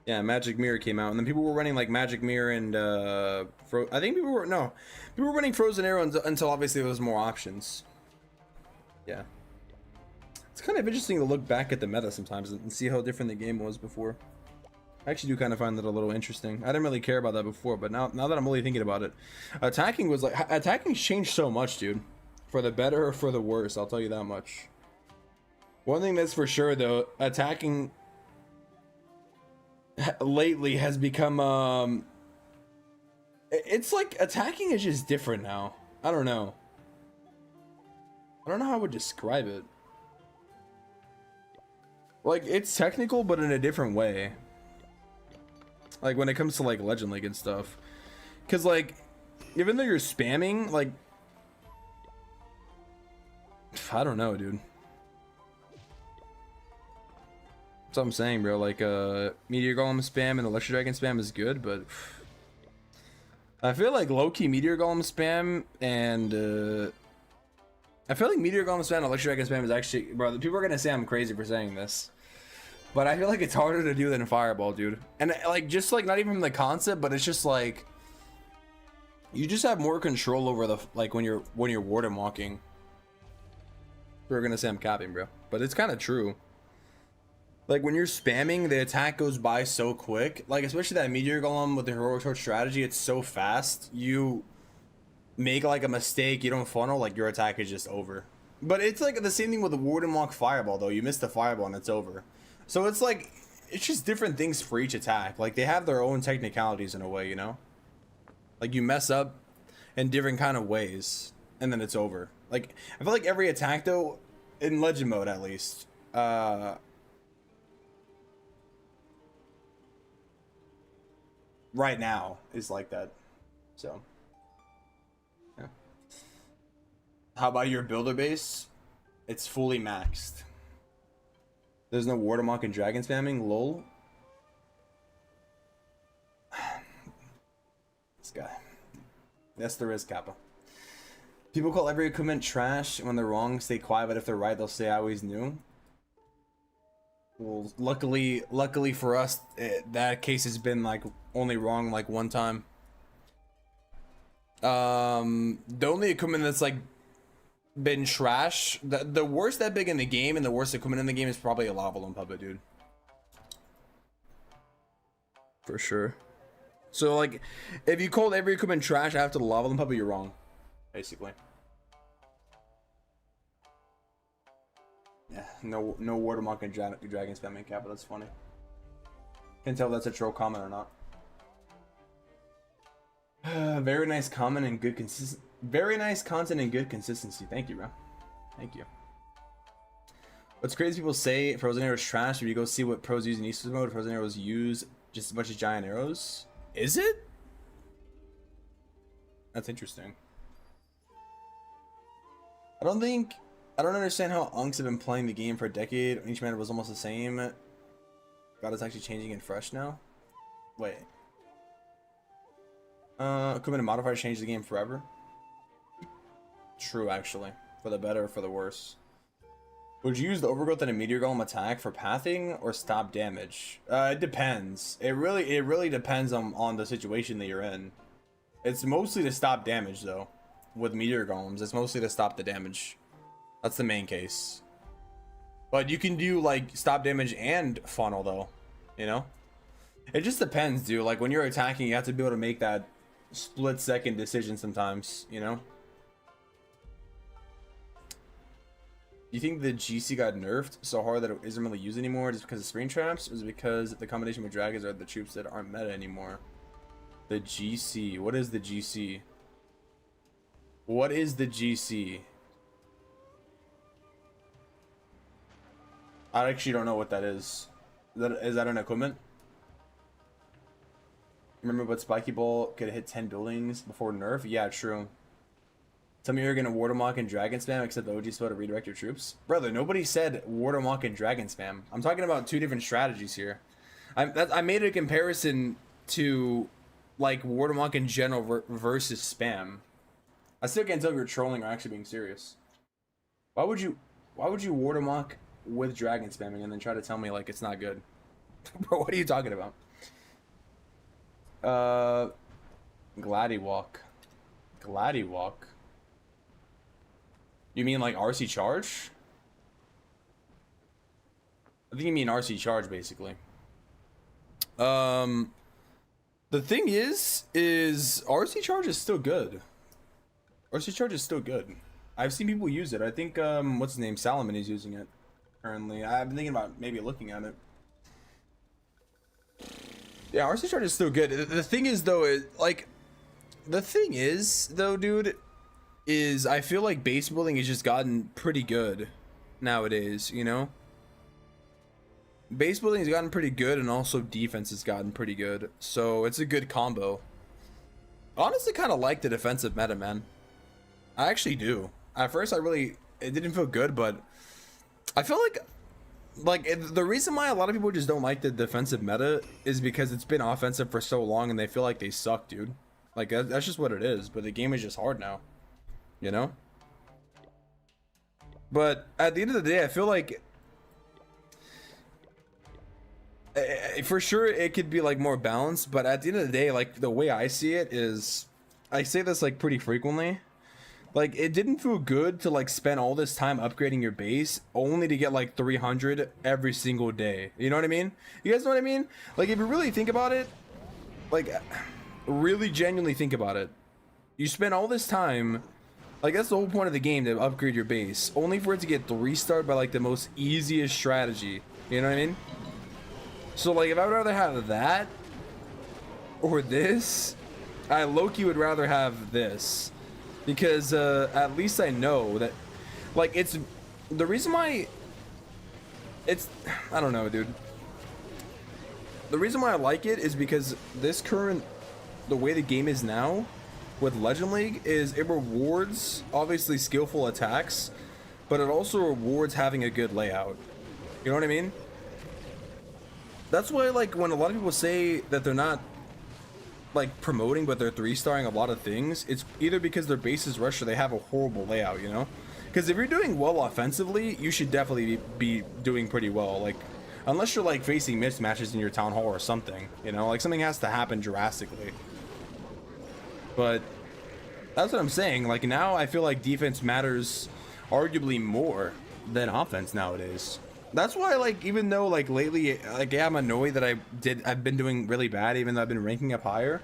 Magic Mirror came out, and then people were running like Magic Mirror and I think people were running Frozen Arrow until obviously there was more options. Yeah, it's kind of interesting to look back at the meta sometimes and see how different the game was before. I actually do kind of find that a little interesting. I didn't really care about that before, but now that I'm really thinking about it, attacking's changed so much, dude. For the better or for the worse, I'll tell you that much. One thing that's for sure, though, attacking lately has become it's like attacking is just different now. I don't know how I would describe it. Like, it's technical, but in a different way. Like when it comes to like Legend League and stuff, because like even though you're spamming, like, I don't know, dude. That's what I'm saying, bro. Like, Meteor Golem spam and Electro Dragon spam is good, but I feel like low-key Meteor Golem spam and I feel like Meteor Golem spam and Electro Dragon spam is actually, bro, people are gonna say I'm crazy for saying this, but I feel like it's harder to do than Fireball, dude. And like, just like not even from the concept, but it's just like you just have more control over the, like, when you're warden walking. We're gonna say I'm capping, bro, but it's kind of true. Like when you're spamming, the attack goes by so quick. Like especially that Meteor Golem with the Heroic Torch strategy, it's so fast. You make like a mistake, you don't funnel, like your attack is just over. But it's like the same thing with the Warden Walk Fireball, though. You miss the Fireball and it's over. So it's like, it's just different things for each attack. Like they have their own technicalities in a way, you know? Like you mess up in different kind of ways and then it's over. Like I feel like every attack, though, in Legend mode at least, right now is like that. So, yeah. How about your builder base? It's fully maxed. There's no Wardermock and Dragon spamming. Lol. This guy. Yes, there is, Kappa. People call every equipment trash. When they're wrong, stay quiet. But if they're right, they'll say I always knew. Well, luckily for us, that case has been like only wrong like one time. The only equipment that's like been trash, the worst that big in the game and the worst equipment in the game is probably a lava loan puppet, dude. For sure. So like, if you called every equipment trash after the lava loan puppet, you're wrong, basically. Yeah, no Wardermock and Dragon spamming Kappa. That's funny. Can't tell if that's a troll comment or not. Very nice comment and good very nice content and good consistency. Thank you, bro. Thank you. What's crazy, people say frozen arrows trash. If you go see what pros use in Easter mode, frozen arrows use just as much as giant arrows. Is it? That's interesting. I don't understand how unks have been playing the game for a decade. Each man was almost the same. God, it's actually changing and fresh now. Wait. Equipment and modifiers change the game forever. True, actually. For the better or for the worse. Would you use the overgrowth and a meteor golem attack for pathing or stop damage? It depends. It really depends on the situation that you're in. It's mostly to stop damage though. With meteor golems, it's mostly to stop the damage. That's the main case. But you can do like stop damage and funnel though, you know? It just depends, dude. Like when you're attacking, you have to be able to make that split-second decision sometimes, you know? You think the GC got nerfed so hard that it isn't really used anymore just because of screen traps? Or is it because the combination with dragons are the troops that aren't meta anymore? The GC. What is the GC? What is the GC? I actually don't know what that is. Is that an equipment? Remember what Spiky Ball could hit 10 buildings before nerf? Yeah, true. Tell me you're gonna Wardermock and Dragon spam except the OG spell to redirect your troops? Brother, nobody said Wardermock and Dragon spam. I'm talking about two different strategies here. I made a comparison to like Wardermock in general versus spam. I still can't tell if you're trolling or actually being serious. Why would you Wardermock with Dragon spamming and then try to tell me like it's not good? Bro, what are you talking about? Gladdywalk. You mean like RC charge? I think you mean RC charge basically. The thing is RC charge is still good. RC charge is still good. I've seen people use it. I think what's his name? Salomon is using it currently. I've been thinking about maybe looking at it. Yeah, RC charge is still good. The thing is though, dude, is I feel like base building has just gotten pretty good nowadays, you know? Base building has gotten pretty good and also defense has gotten pretty good. So it's a good combo. I honestly kind of like the defensive meta, man. I actually do. At first it didn't feel good, but I feel like the reason why a lot of people just don't like the defensive meta is because it's been offensive for so long and they feel like they suck, dude. Like that's just what it is, but the game is just hard now, you know? But at the end of the day, I feel like for sure it could be like more balanced, but at the end of the day, like the way I see it is, I say this like pretty frequently, like it didn't feel good to like spend all this time upgrading your base only to get like 300 every single day. You know what I mean? You guys know what I mean? Like if you really think about it, like really genuinely think about it, you spend all this time, like that's the whole point of the game, to upgrade your base, only for it to get 3-starred by like the most easiest strategy. You know what I mean? So like if I would rather have that or this, I low-key would rather have this, because at least I know that like it's the reason why it's, I don't know, dude. The reason why I like it is because the way the game is now, with Legend League is it rewards obviously skillful attacks, but it also rewards having a good layout. You know what I mean? That's why, like, when a lot of people say that they're not like promoting but they're 3-starring a lot of things, it's either because their base is rushed or they have a horrible layout, you know? Because if you're doing well offensively, you should definitely be doing pretty well. Like, unless you're like facing mismatches in your town hall or something, you know, like something has to happen drastically. But that's what I'm saying. Like, now I feel like defense matters arguably more than offense nowadays. That's why, like, even though like lately, like, yeah, I'm annoyed that I've been doing really bad, even though I've been ranking up higher.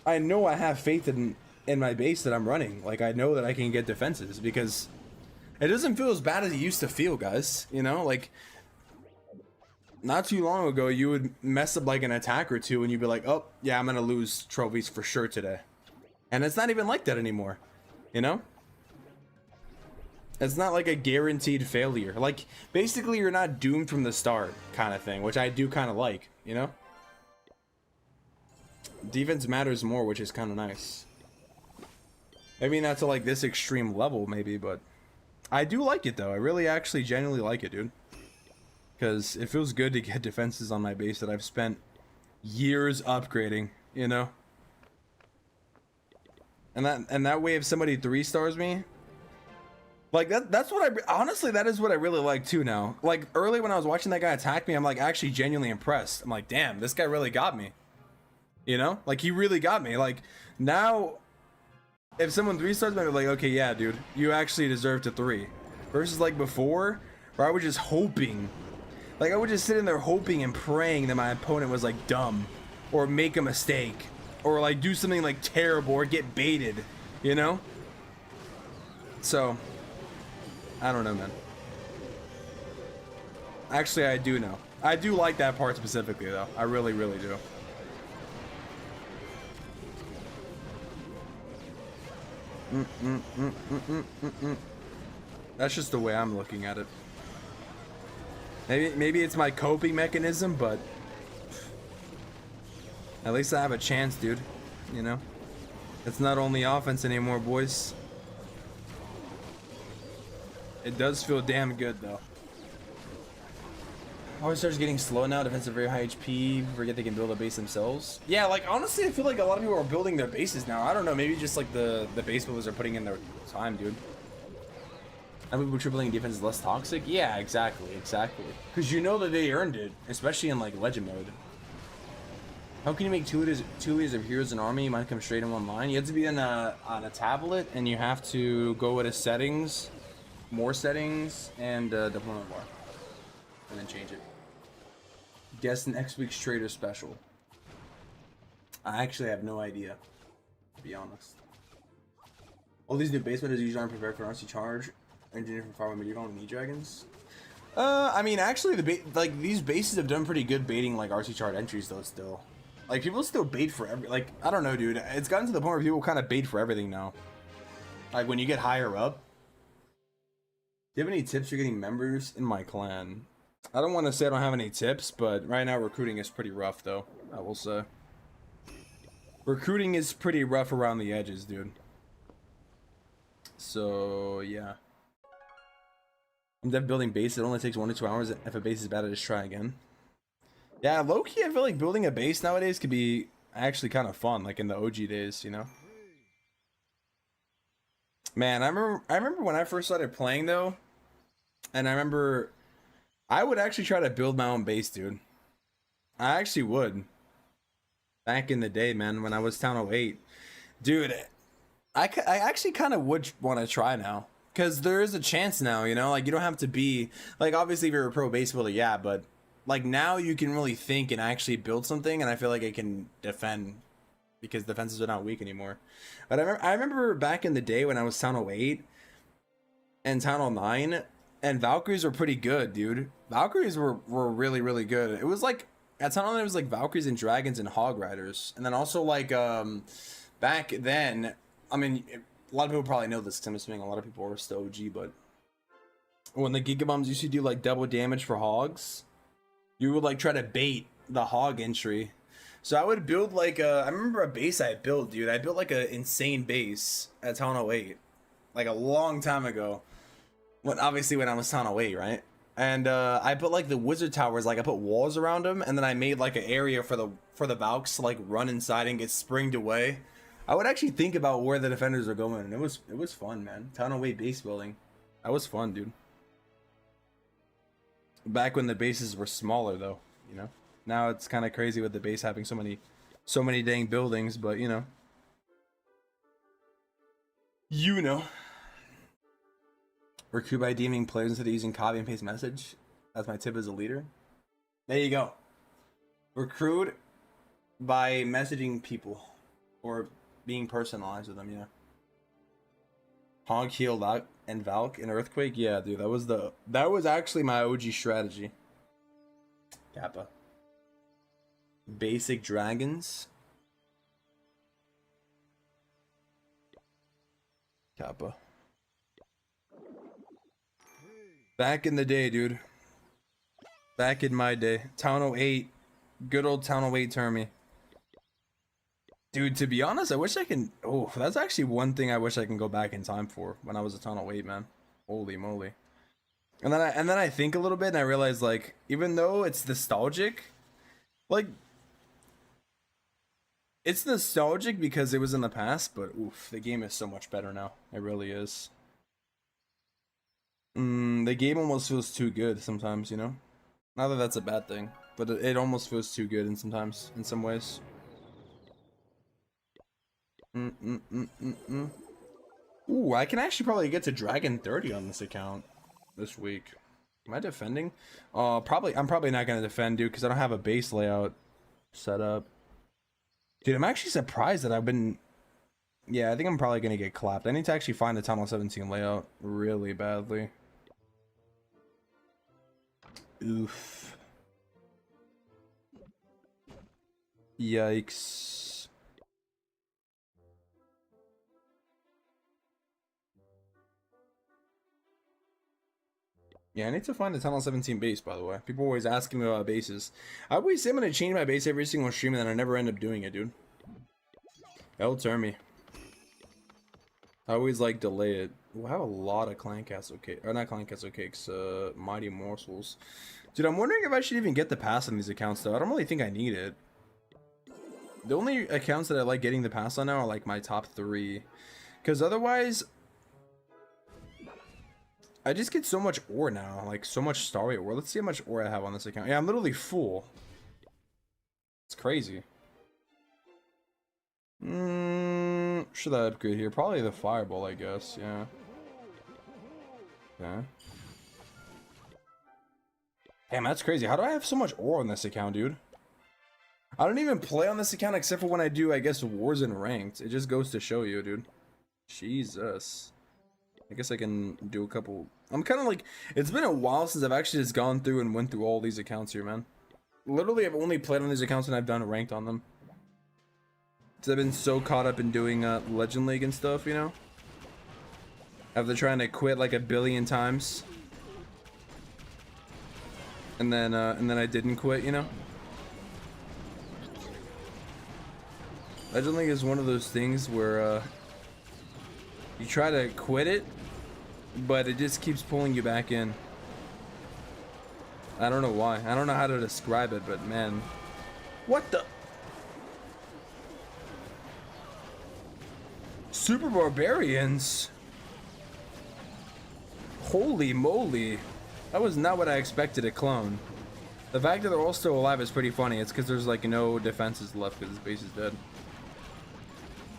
I know I have faith in my base that I'm running. Like, I know that I can get defenses because it doesn't feel as bad as it used to feel, guys. You know, like, not too long ago, you would mess up like an attack or two and you'd be like, oh yeah, I'm gonna lose trophies for sure today. And it's not even like that anymore, you know? It's not like a guaranteed failure. Like, basically you're not doomed from the start kind of thing, which I do kind of like, you know? Defense matters more, which is kind of nice. Maybe not to like this extreme level maybe, but I do like it though. I really actually genuinely like it, dude. Because it feels good to get defenses on my base that I've spent years upgrading, you know? And that way if somebody 3-stars me, like, that's what honestly, that is what I really like too now. Like, early when I was watching that guy attack me, I'm like actually genuinely impressed. I'm like, damn, this guy really got me. You know? Like, he really got me. Like, now, if someone 3-stars me, I'm like, okay, yeah, dude, you actually deserve to 3. Versus like before, where I was just hoping. Like, I would just sit in there hoping and praying that my opponent was like dumb. Or make a mistake. Or like do something like terrible or get baited. You know? So, I don't know, man. Actually, I do know. I do like that part specifically, though. I really, really do. That's just the way I'm looking at it. Maybe it's my coping mechanism, but at least I have a chance, dude. You know? It's not only offense anymore, boys. It does feel damn good, though. Always starts getting slow now. Defense are very high HP. Forget they can build a base themselves. Yeah, like, honestly, I feel like a lot of people are building their bases now. I don't know. Maybe just, like, the base builders are putting in their time, dude. I mean, tripling defense is less toxic? Yeah, exactly. Because you know that they earned it. Especially in, like, legend mode. How can you make two leaders of heroes in army? You might come straight in one line. You have to be on a tablet, and you have to go into settings. More settings and deployment bar, and then change it. Guess next week's trader special. I actually have no idea, to be honest. All these new base meters usually aren't prepared for RC charge. Engineer from far medieval and dragons. I mean, actually, like these bases have done pretty good baiting like RC charge entries though. Still, like people still bait for like I don't know, dude. It's gotten to the point where people kind of bait for everything now. Like when you get higher up. Do you have any tips for getting members in my clan? I don't want to say I don't have any tips, but right now recruiting is pretty rough, though. I will say. Recruiting is pretty rough around the edges, dude. So, yeah. I'm dev building base. It only takes 1 to 2 hours. If a base is bad, I just try again. Yeah, low-key, I feel like building a base nowadays could be actually kind of fun, like in the OG days, you know? Man, I remember when I first started playing though, and I remember I would actually try to build my own base, dude. I actually would. Back in the day, man, when I was Town 08. Dude, I actually kind of would want to try now. Because there is a chance now, you know? Like, you don't have to be... Like, obviously, if you're a pro base builder, yeah, but... Like, now you can really think and actually build something, and I feel like it can defend... Because defenses are not weak anymore. But I remember back in the day when I was Town 08 and Town 09, and Valkyries were pretty good, dude. Valkyries were really, really good. It was like, at Town 09 it was like Valkyries and Dragons and Hog Riders. And then also like, back then, I mean, a lot of people probably know this because I'm assuming a lot of people are still OG, but when the Gigabombs used to do like double damage for Hogs, you would like try to bait the Hog entry. So I would build like I remember a base I built, dude. I built like a insane base at Town 08, like a long time ago. When obviously when I was Town 08, right? And I put like the wizard towers, like I put walls around them, and then I made like an area for the Valks to like run inside and get springed away. I would actually think about where the defenders are going, and it was fun, man. Town 08 base building, that was fun, dude. Back when the bases were smaller, though, you know. Now it's kind of crazy with the base having so many dang buildings, but you know. You know. Recruit by DMing players instead of using copy and paste message. That's my tip as a leader. There you go. Recruit by messaging people or being personalized with them, yeah. Honk, heal, out, and Valk in Earthquake. Yeah, dude, that was actually my OG strategy. Kappa. Basic dragons. Kappa. Back in the day, dude. Back in my day. Town 08. Good old Town 08 Termy. Dude, to be honest, I wish I can... Oh, that's actually one thing I wish I can go back in time for when I was a Town 08, man. Holy moly. And then I think a little bit and I realize, like, even though it's nostalgic, like... It's nostalgic because it was in the past, but oof, the game is so much better now. It really is. The game almost feels too good sometimes, you know? Not that that's a bad thing, but it almost feels too good in some ways. Ooh, I can actually probably get to Dragon 30 on this account this week. Am I defending? Probably. I'm probably not gonna defend, dude, because I don't have a base layout set up. Dude, I'm actually surprised that I've been... Yeah, I think I'm probably gonna get clapped. I need to actually find the Tunnel 17 layout really badly. Oof. Yikes. Yeah, I need to find the Tunnel 17 base, by the way. People always asking me about bases. I always say I'm gonna change my base every single stream, and then I never end up doing it, dude. That'll turn me. I always like delay it. We'll have a lot of clan castle cake, or not clan castle cakes, mighty morsels. Dude, I'm wondering if I should even get the pass on these accounts though. I don't really think I need it. The only accounts that I like getting the pass on now are like my top 3. Because otherwise, I just get so much ore now. Like so much Starry ore. Let's see how much ore I have on this account. Yeah, I'm literally full. It's crazy. Should I upgrade here? Probably the fireball, I guess. Yeah. Yeah. Damn, that's crazy. How do I have so much ore on this account, dude? I don't even play on this account except for when I do, I guess, wars and ranked. It just goes to show you, dude. Jesus. I guess I can do a couple. I'm kind of like, it's been a while since I've actually just gone through and went through all these accounts here, man. Literally, I've only played on these accounts and I've done ranked on them. Because I've been so caught up in doing Legend League and stuff, you know? After trying to quit like a billion times. And then I didn't quit, you know? Legend League is one of those things where you try to quit it, but it just keeps pulling you back in. I don't know why. I don't know how to describe it, but man. What the? Super Barbarians? Holy moly. That was not what I expected to clone. The fact that they're all still alive is pretty funny. It's because there's like no defenses left because his base is dead.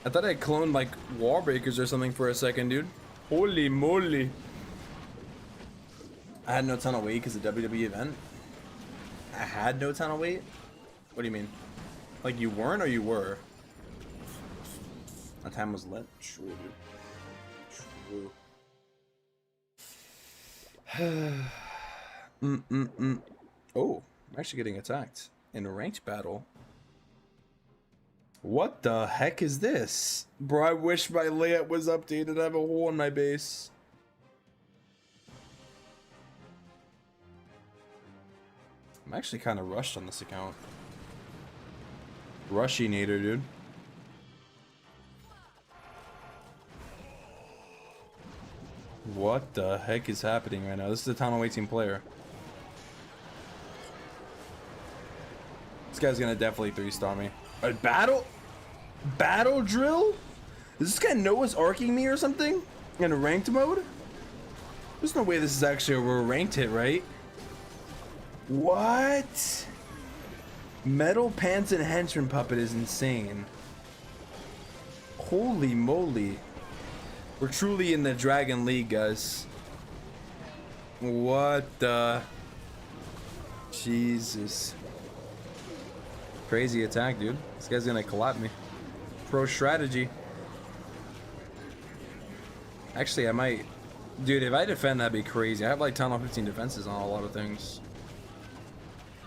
I thought I cloned like wall breakers or something for a second, dude. Holy moly. I had no tunnel wait because of the WWE event. I had no tunnel wait? What do you mean? Like you weren't or you were? My time was lit. True, dude. True. Oh, I'm actually getting attacked in a ranked battle. What the heck is this? Bro, I wish my layout was updated. I have a hole in my base. I'm actually kind of rushed on this account. Rushinator, dude. What the heck is happening right now? This is a TH18 player. This guy's gonna definitely 3-star me. A battle drill? Does this guy know what's arcing me or something? In a ranked mode? There's no way this is actually a ranked hit, right? What? Metal Pants and Henchman Puppet is insane. Holy moly. We're truly in the Dragon League, guys. What the? Jesus. Crazy attack, dude. This guy's gonna collab me. Pro strategy. Actually, I might... Dude, if I defend, that'd be crazy. I have like 10 or 15 defenses on a lot of things.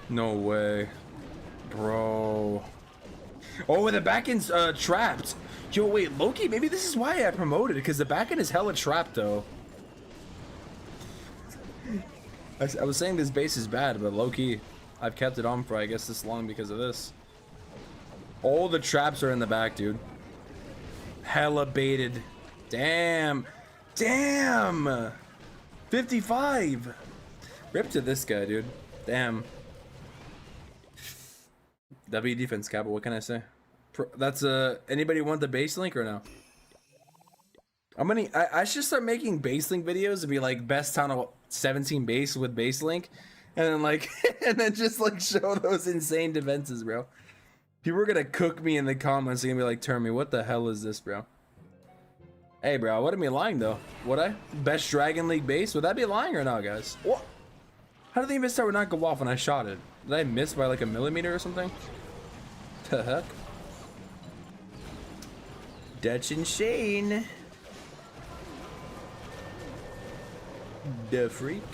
No way. Bro. Oh, the back end's trapped. Yo, wait, Loki, maybe this is why I promoted, because the back end is hella trapped, though. I was saying this base is bad, but Loki, I've kept it on for, I guess, this long because of this. All the traps are in the back, dude. Hella baited. Damn. Damn. 55. Rip to this guy, dude. Damn. W defense, Kappa, what can I say? That's anybody want the base link or no? I should start making base link videos to be like best town of 17 base with base link, and then like and then just like show those insane defenses, bro. People are gonna cook me in the comments. They're gonna be like, Termy, what the hell is this, bro? Hey, bro, I wouldn't be lying though. Would I? Best Dragon League base? Would that be lying or not, guys? What? How did the invest tower not go off when I shot it? Did I miss by like a millimeter or something? The heck? Dutch and Shane. The freak.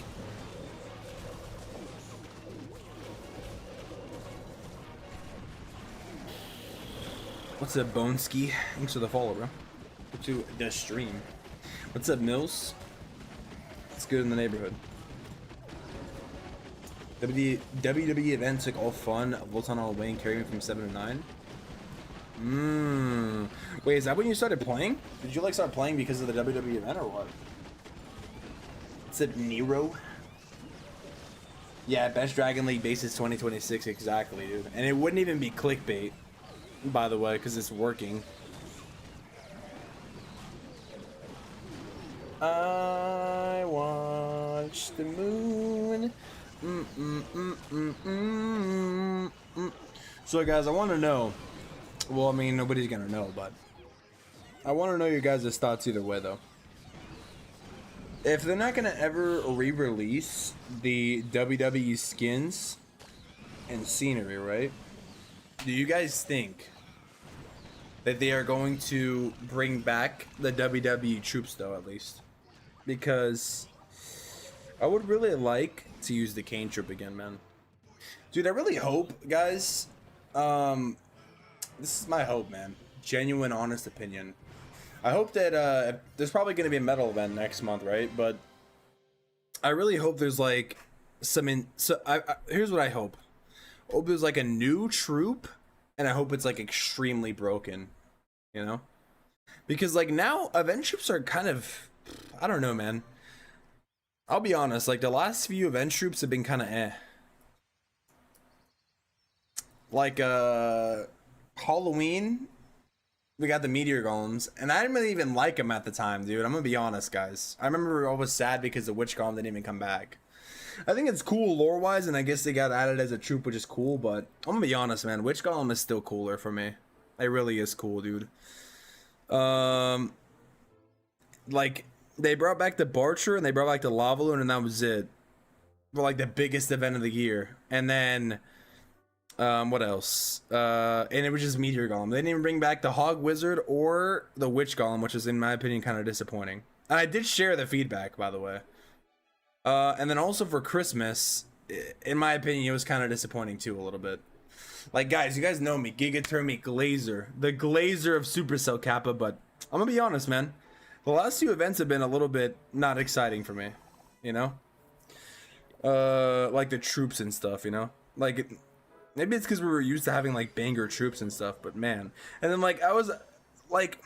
What's up, Boneski? Thanks for the follow, bro. To the stream. What's up, Mills? It's good in the neighborhood. WWE events like all fun. Voltan all Wayne carry me from 7 to 9. Wait, is that when you started playing? Did you like start playing because of the WWE event or what? What's up, Nero? Yeah, best Dragon League bases 2026 exactly, dude. And it wouldn't even be clickbait, by the way, because it's working. I watch the moon. So guys, I want to know, well, I mean, nobody's gonna know, but I want to know your guys' thoughts either way, though. If they're not gonna ever re-release the WWE skins and scenery, right? Do you guys think that they are going to bring back the WWE troops, though, at least? Because I would really like to use the Kane troop again, man. Dude, I really hope, guys, this is my hope, man. Genuine, honest opinion. I hope that, there's probably going to be a metal event next month, right? But I really hope there's, like, here's what I hope. I hope there's, like, a new troop, and I hope it's, like, extremely broken, you know? Because, like, now, event troops are kind of, I don't know, man. I'll be honest, like, the last few event troops have been kind of eh. Like, Halloween, we got the Meteor Golems, and I didn't really even like them at the time, dude. I'm gonna be honest, guys. I remember I was sad because the Witch Golem didn't even come back. I think it's cool lore-wise, and I guess they got added as a troop, which is cool, but I'm gonna be honest, man. Witch Golem is still cooler for me. It really is cool, dude. Like, they brought back the Barcher, and they brought back the Lava Loon, and that was it. For, like, the biggest event of the year. And then... what else? And it was just Meteor Golem. They didn't even bring back the Hog Wizard or the Witch Golem, which is, in my opinion, kind of disappointing. And I did share the feedback, by the way. And then also for Christmas, in my opinion, it was kind of disappointing too, a little bit. Like, guys, you guys know me, Giga Termy Glazer, the Glazer of Supercell Kappa, but I'm gonna be honest, man. The last few events have been a little bit not exciting for me, you know? Like the troops and stuff, you know? Like... Maybe it's because we were used to having like banger troops and stuff, but man. And then like I was like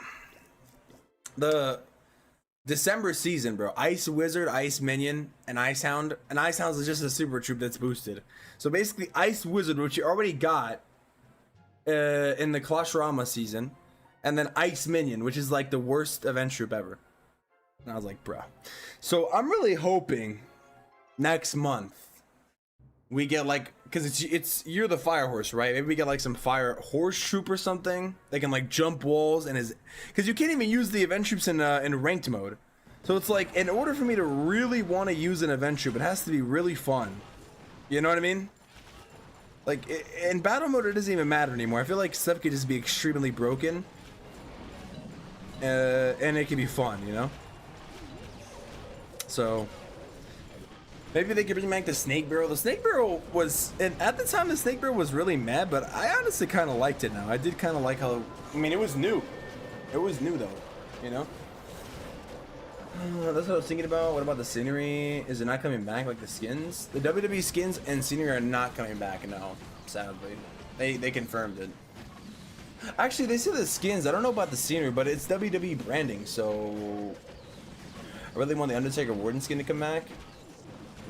the December season, bro. Ice Wizard, Ice Minion, and Ice Hound. And Ice Hound is just a super troop that's boosted. So basically Ice Wizard, which you already got in the Clashorama season, and then Ice Minion, which is like the worst event troop ever. And I was like, bruh. So I'm really hoping next month we get like, because it's you're the fire horse, right? Maybe we get like some fire horse troop or something. They can like jump walls and because you can't even use the event troops in ranked mode. So it's like, in order for me to really want to use an event troop, it has to be really fun. You know what I mean? Like in battle mode, it doesn't even matter anymore. I feel like stuff could just be extremely broken, and it can be fun, you know. So maybe they could bring back the Snake Barrel. The Snake Barrel was, and at the time the Snake Barrel was really mad, but I honestly kind of liked it now. I did kind of like how, I mean, it was new. It was new though, you know? That's what I was thinking about. What about the scenery? Is it not coming back like the skins? The WWE skins and scenery are not coming back now, sadly. They confirmed it. Actually, they said the skins. I don't know about the scenery, but it's WWE branding, so I really want the Undertaker Warden skin to come back.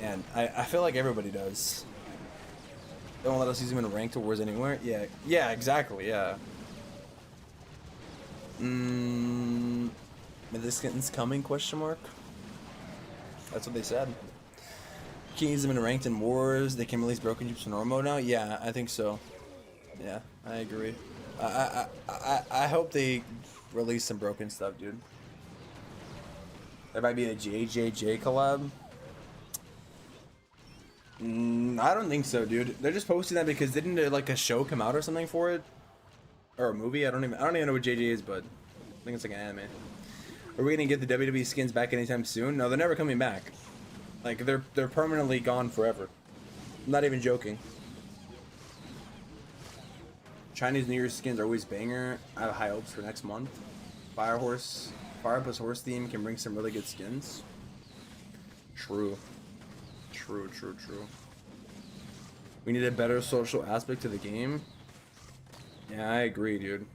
And I feel like everybody does. They won't let us use them in ranked wars anywhere. Yeah, exactly. Yeah. But this skin's coming? Question mark. That's what they said. You can't use them in ranked and wars. They can release broken troops in normal mode now. Yeah, I think so. Yeah, I agree. I hope they release some broken stuff, dude. There might be a JJJ collab. I don't think so, dude. They're just posting that because didn't like a show come out or something for it, or a movie? I don't even know what JJ is, but I think it's like an anime. Are we gonna get the WWE skins back anytime soon? No, they're never coming back. Like they're permanently gone forever. I'm not even joking. Chinese New Year's skins are always banger. I have high hopes for next month. Fire plus horse theme can bring some really good skins. True. We need a better social aspect to the game. Yeah, I agree, dude.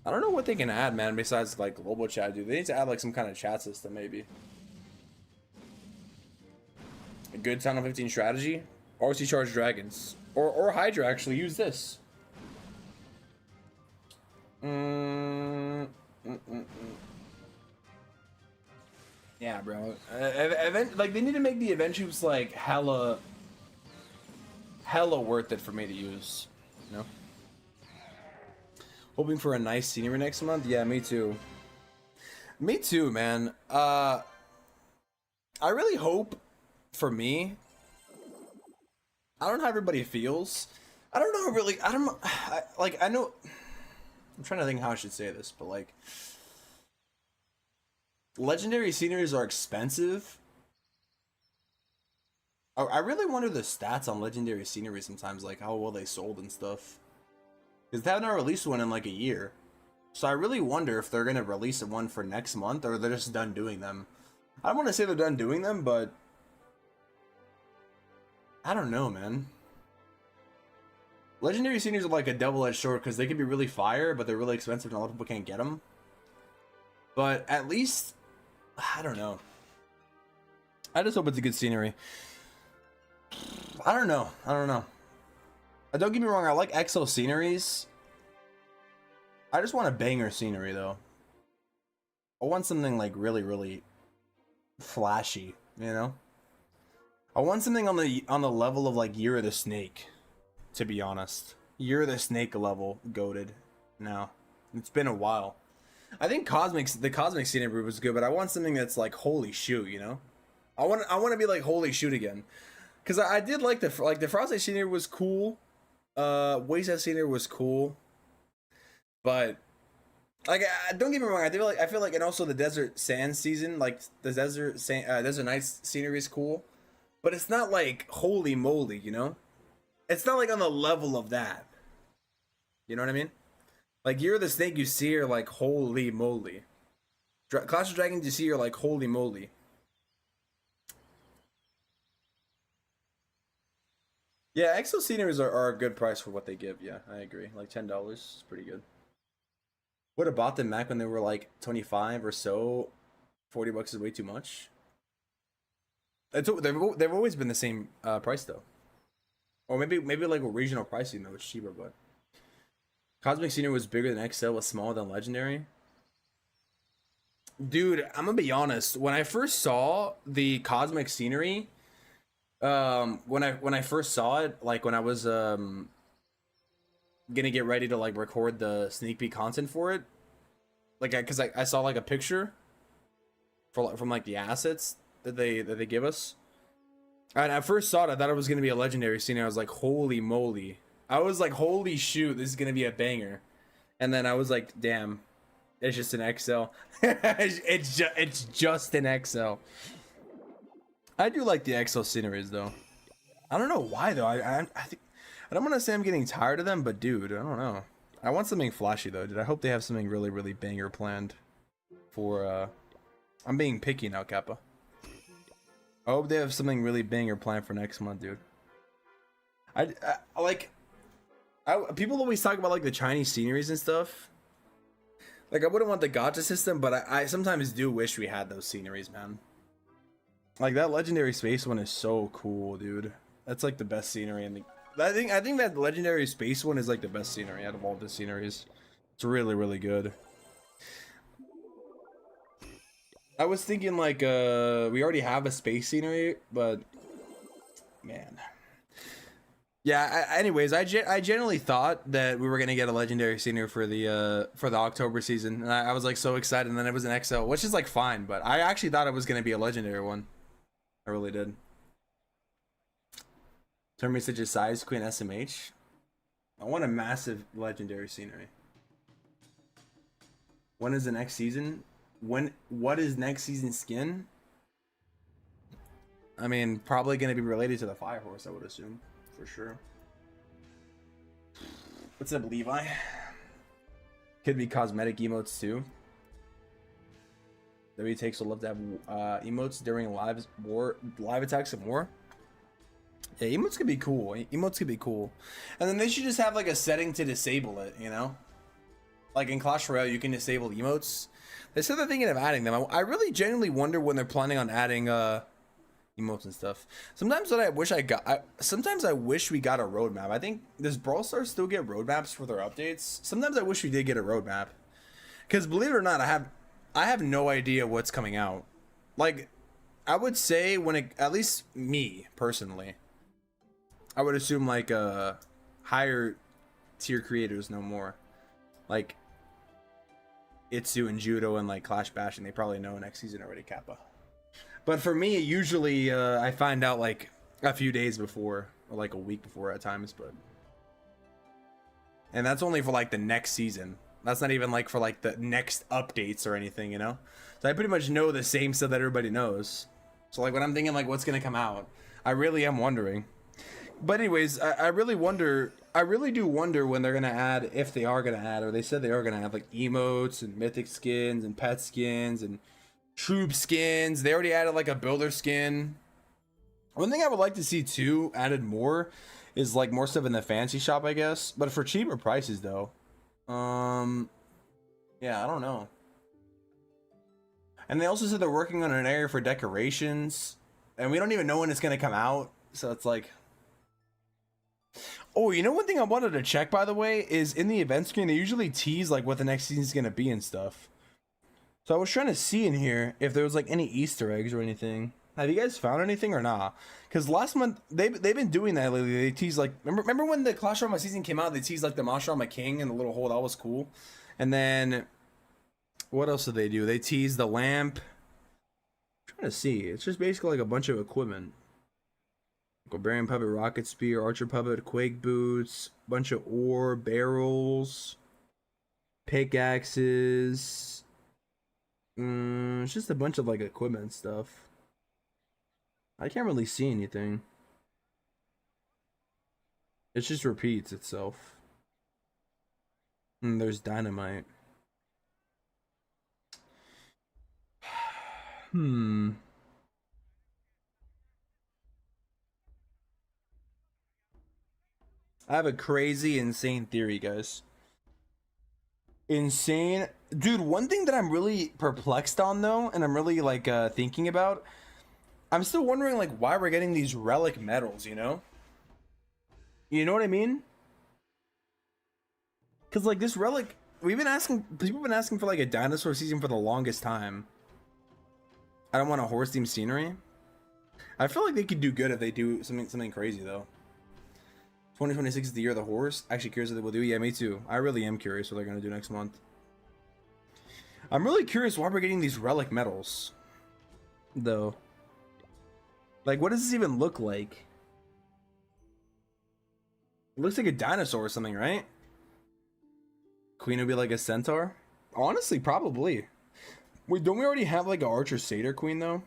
I don't know what they can add, man, besides like global chat, dude. They need to add like some kind of chat system, maybe. A good Town of 15 strategy. RC Charge Dragons. Or Hydra, actually. Use this. Yeah, bro. Like, they need to make the event troops like hella worth it for me to use. You know? Hoping for a nice scenery next month? Yeah, me too. Me too, man. I really hope, for me, I don't know how everybody feels. I don't know really, I don't know, I know, I'm trying to think how I should say this, but like, legendary sceneries are expensive. I really wonder the stats on legendary scenery sometimes, like how well they sold and stuff. Because they haven't released one in like a year. So I really wonder if they're going to release one for next month or they're just done doing them. I don't want to say they're done doing them, but I don't know, man. Legendary sceneries are like a double-edged sword because they can be really fire, but they're really expensive and a lot of people can't get them. But at least, I don't know. I just hope it's a good scenery. I don't know. Don't get me wrong, I like EXO sceneries. I just want a banger scenery though. I want something like really, really flashy, you know? I want something on the level of like Year of the Snake, to be honest. Year of the Snake level goated now. It's been a while. I think the Cosmic scenery was good, but I want something that's like holy shoot, you know? I want to be like holy shoot again. Cuz I did like the Frosty scenery was cool. Wasteland scenery was cool, but like don't get me wrong, I feel like, and also the Desert Sand season, like the Desert Nights scenery is cool, but it's not like holy moly, you know. It's not like on the level of that. You know what I mean? Like Year of the Snake, you see are like holy moly. Clash of Dragons, you see are like holy moly. Yeah, Exo sceneries are a good price for what they give. Yeah, I agree. Like $10 is pretty good. Would have bought them back when they were like 25 or so. 40 bucks is way too much. They've always been the same price though. Or maybe like a regional pricing though, it's cheaper, but Cosmic Scenery was bigger than XL, was smaller than Legendary. Dude, I'm gonna be honest. When I first saw the Cosmic Scenery, when I first saw it, like when I was gonna get ready to like record the sneak peek content for it, like because I saw like a picture from like the assets that they give us. And I first saw it, I thought it was gonna be a legendary scene. I was like, holy moly! I was like, holy shoot, this is gonna be a banger. And then I was like, damn, it's just an XL. it's just an XL. I do like the XL sceneries though. I don't know why though. I think I don't want to say I'm getting tired of them, but dude, I don't know. I want something flashy though, dude. I hope they have something really banger planned for. I'm being picky now, Kappa. I hope they have something really banger planned for next month, dude. I like. People always talk about like the Chinese sceneries and stuff. Like I wouldn't want the gacha system, but I sometimes do wish we had those sceneries, man. Like that legendary space one is so cool, dude. That's like the best scenery in the. I think that legendary space one is like the best scenery out of all the sceneries. It's really good. I was thinking like we already have a space scenery, but man. Yeah. Anyways, I generally thought that we were gonna get a legendary scenery for the October season, and I was like so excited. And then it was an XL, which is like fine, but I actually thought it was gonna be a legendary one. I really did. Termynater such a size queen SMH. I want a massive legendary scenery. When is the next season? What is next season's skin? I mean, probably going to be related to the Fire Horse, I would assume, for sure. What's up, Levi? Could be cosmetic emotes too. WWE takes will love to have emotes during live attacks and war. Yeah, emotes could be cool. Emotes could be cool, and then they should just have like a setting to disable it. You know, like in Clash Royale, you can disable emotes. They said they're thinking of adding them. I really genuinely wonder when they're planning on adding emotes and stuff. Sometimes what I wish I got. Sometimes I wish we got a roadmap. I think does Brawl Stars still get roadmaps for their updates? Sometimes I wish we did get a roadmap, because believe it or not, I have no idea what's coming out. Like, I would say when it, at least me personally, I would assume like higher tier creators know more. Like Itsu and Judo and like Clash Bashing, they probably know next season already, Kappa. But for me, usually I find out like a few days before or like a week before at times, but and that's only for like the next season. That's not even like for like the next updates or anything, you know? So I pretty much know the same stuff that everybody knows. So like when I'm thinking like what's gonna come out, I really am wondering. But anyways, I really wonder, I really do wonder when they're gonna add, if they are gonna add, or they said they are gonna have like emotes and mythic skins and pet skins and troop skins. They already added like a builder skin. One thing I would like to see too added more is like more stuff in the fancy shop, I guess, but for cheaper prices though. Yeah, I don't know. And they also said they're working on an area for decorations, and we don't even know when it's gonna come out. So it's like, oh, you know, one thing I wanted to check, by the way, is in the event screen they usually tease like what the next season's gonna be and stuff. So I was trying to see in here if there was like any Easter eggs or anything. Have you guys found anything or not? Because last month they've been doing that lately. They teased like remember when the Clash Royale season came out? They teased like the Mashrama King and the little hole. That was cool. And then what else did they do? They teased the lamp. I'm trying to see. It's just basically like a bunch of equipment. Barbarian puppet, rocket spear, archer puppet, quake boots, bunch of ore, barrels, pickaxes. It's just a bunch of like equipment stuff. I can't really see anything. It just repeats itself. And there's dynamite. I I have a crazy, insane theory, guys. Insane. Dude, one thing that I'm really perplexed on, though, and I'm really, like, thinking about, I'm still wondering, like, why we're getting these relic medals, you know? You know what I mean? Because, like, this relic, people have been asking for, like, a dinosaur season for the longest time. I don't want a horse themed scenery. I feel like they could do good if they do something crazy, though. 2026 is the year of the horse. Actually curious what they will do. Yeah, me too. I really am curious what they're going to do next month. I'm really curious why we're getting these relic medals, though. Like, what does this even look like? It looks like a dinosaur or something, right? Queen would be like a centaur? Honestly, probably. Wait, don't we already have like an archer satyr queen, though?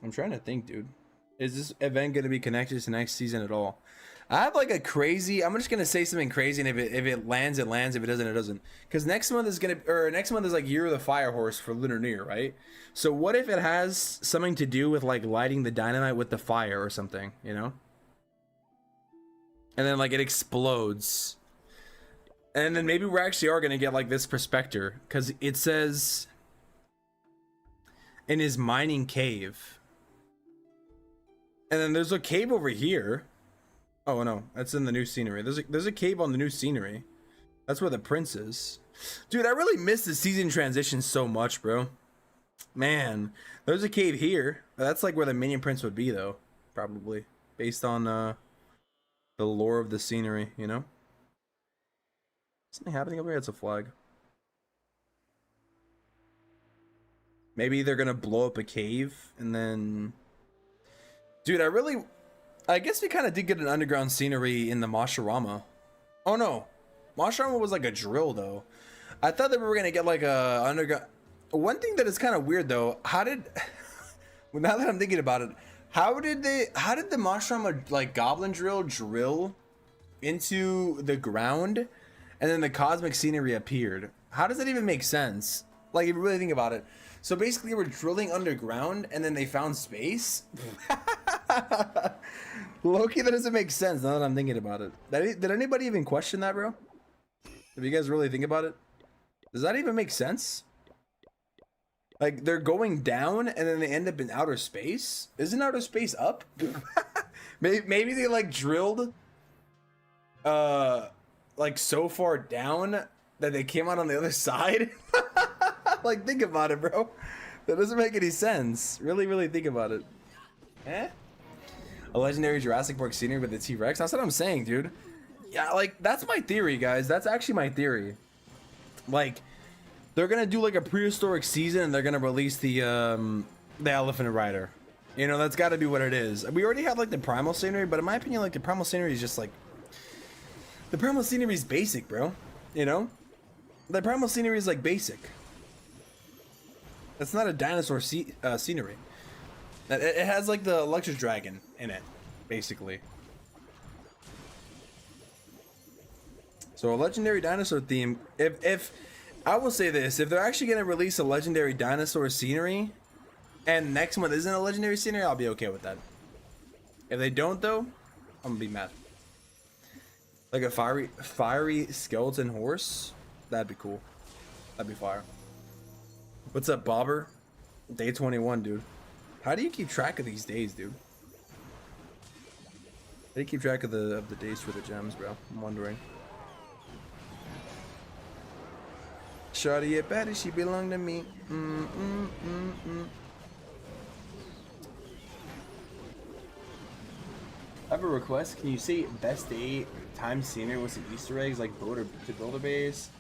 I'm trying to think, dude. Is this event going to be connected to next season at all? I have like a crazy. I'm just gonna say something crazy, and if it lands, it lands. If it doesn't, it doesn't. Because next month is next month is like Year of the Fire Horse for Lunar New Year, right? So what if it has something to do with like lighting the dynamite with the fire or something, you know? And then like it explodes, and then maybe we actually are gonna get like this prospector, because it says in his mining cave, and then there's a cave over here. Oh no, that's in the new scenery. There's a cave on the new scenery. That's where the prince is. Dude, I really miss the season transition so much, bro. Man, there's a cave here. That's like where the minion prince would be, though. Probably. Based on the lore of the scenery, you know? Something happening over here? It's a flag. Maybe they're gonna blow up a cave and then... Dude, I guess we kind of did get an underground scenery in the Mashurama. Oh no, Mashurama was like a drill though. I thought that we were gonna get like a underground. One thing that is kind of weird though, how did well, now that I'm thinking about it, how did the Mashurama like goblin drill into the ground, and then the cosmic scenery appeared? How does that even make sense? Like, if you really think about it. So basically we're drilling underground and then they found space. Loki, that doesn't make sense now that I'm thinking about it. Did anybody even question that, bro? If you guys really think about it, does that even make sense? Like, they're going down and then they end up in outer space? Isn't outer space up? Maybe they like drilled like so far down that they came out on the other side. Like, think about it, bro. That doesn't make any sense. Really think about it. Eh? A legendary Jurassic Park scenery with the T-Rex? That's what I'm saying, dude. Yeah, like, that's my theory, guys. That's actually my theory. Like, they're gonna do like a prehistoric season and they're gonna release the Elephant Rider. You know, that's gotta be what it is. We already have like the primal scenery, but in my opinion, like the primal scenery is just like... The primal scenery is basic, bro. You know? The primal scenery is like basic. It's not a dinosaur scenery. It has like the Electro Dragon in it, basically. So a legendary dinosaur theme. If I will say this, if they're actually gonna release a legendary dinosaur scenery, and next month isn't a legendary scenery, I'll be okay with that. If they don't, though, I'm gonna be mad. Like a fiery skeleton horse, that'd be cool. That'd be fire. What's up, Bobber? Day 21, dude. How do you keep track of these days, dude? How do you keep track of the days for the gems, bro? I'm wondering. Shawty it better, she belong to me. I have a request. Can you say best day time scenery with some Easter eggs like to build a base?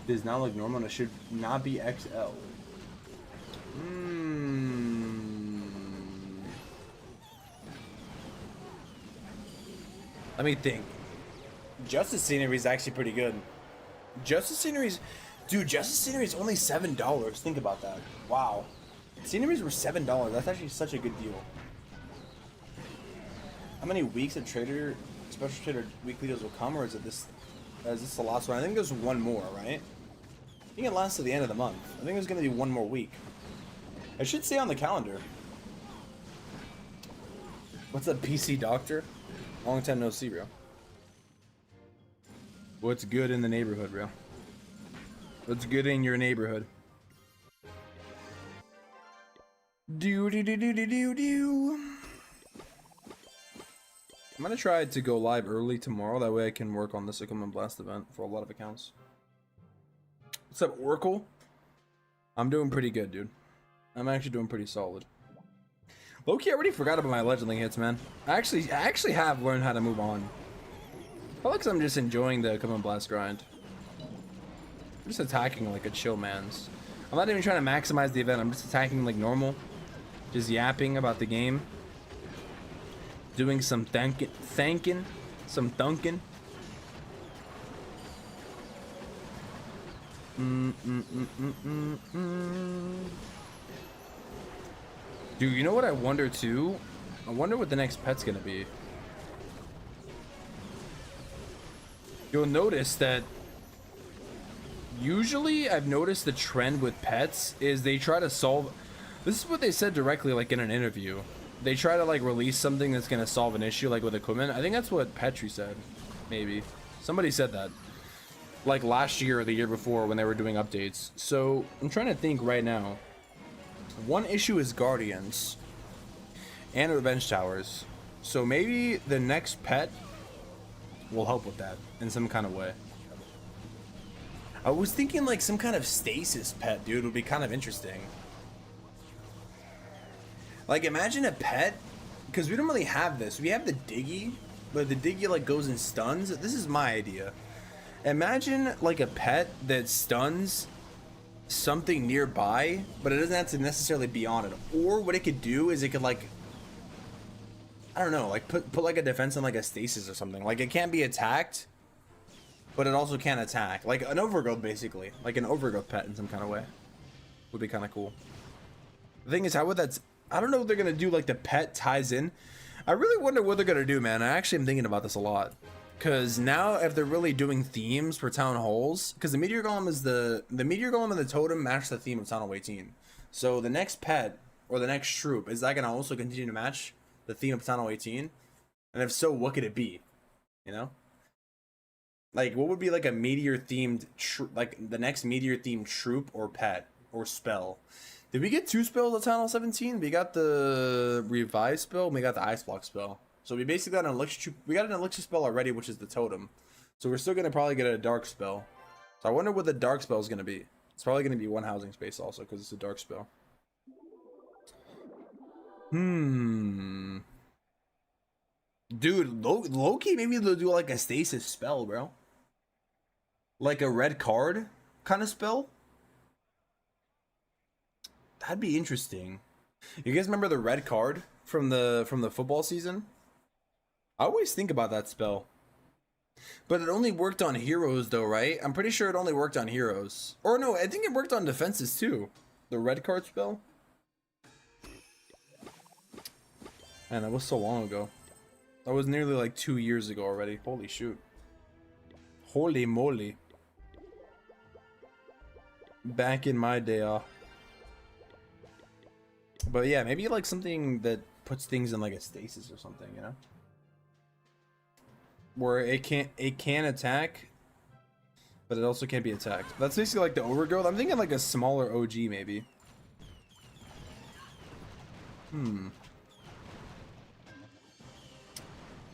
Does not look normal and it should not be XL. Let me think. Justice scenery is actually pretty good. Justice sceneries, dude. Justice scenery is only $7. Think about that. Wow. Sceneries were $7. That's actually such a good deal. How many weeks of special trader weekly deals will come, or is this the last one? I think there's one more, right? I think it lasts to the end of the month. I think there's gonna be one more week. It should stay on the calendar. What's up, PC Doctor? Long time no see, bro. What's good in the neighborhood, bro? What's good in your neighborhood? Do do do do do do do. I'm gonna try to go live early tomorrow. That way I can work on this Equipment Blast event for a lot of accounts. What's up, Oracle? I'm doing pretty good, dude. I'm actually doing pretty solid. Low-key, I already forgot about my Legend Link hits, man. I actually have learned how to move on. I feel like I'm just enjoying the Equipment Blast grind. I'm just attacking like a chill man's. I'm not even trying to maximize the event. I'm just attacking like normal. Just yapping about the game. Doing some thanking, some thunking. Dude, you know what I wonder too? I wonder what the next pet's gonna be. You'll notice that usually I've noticed the trend with pets is they try to solve. This is what they said directly, like in an interview. They try to like release something that's gonna solve an issue, like with equipment. I think that's what Petri said. Maybe somebody said that, like last year or the year before when they were doing updates. So I'm trying to think right now. One issue is Guardians and Revenge Towers. So maybe the next pet will help with that in some kind of way. I was thinking like some kind of stasis pet, dude, would be kind of interesting. Like imagine a pet, because we don't really have this. We have the Diggy, but the Diggy like goes and stuns. This is my idea. Imagine like a pet that stuns something nearby, but it doesn't have to necessarily be on it. Or what it could do is it could like, I don't know, like put like a defense on like a stasis or something. Like it can't be attacked, but it also can't attack. Like an overgrowth basically. Like an overgrowth pet in some kind of way. Would be kind of cool. The thing is, how would that... I don't know what they're going to do, like the pet ties in. I really wonder what they're going to do, man. I actually am thinking about this a lot. Because now if they're really doing themes for town halls, because the Meteor Golem is the Meteor Golem and the Totem match the theme of Town Hall 18. So the next pet or the next troop, is that going to also continue to match the theme of Town Hall 18? And if so, what could it be? You know? Like what would be like a meteor themed like the next meteor themed troop or pet or spell? Did we get 2 spells at Town Hall 17? We got the Revive spell, and we got the Ice Block spell. So we basically got an Elixir. We got an Elixir spell already, which is the Totem. So we're still gonna probably get a Dark spell. So I wonder what the Dark spell is gonna be. It's probably gonna be 1 housing space also, because it's a Dark spell. Dude, low-key, maybe they'll do like a stasis spell, bro. Like a red card kind of spell. That'd be interesting. You guys remember the red card from the football season? I always think about that spell. But it only worked on heroes though, right? I'm pretty sure it only worked on heroes. Or no, I think it worked on defenses too. The red card spell. Man, that was so long ago. That was nearly like 2 years ago already. Holy shoot. Holy moly. Back in my day, But yeah, maybe like something that puts things in like a stasis or something, you know? Where it can attack, but it also can't be attacked. That's basically like the overgrowth. I'm thinking like a smaller OG maybe.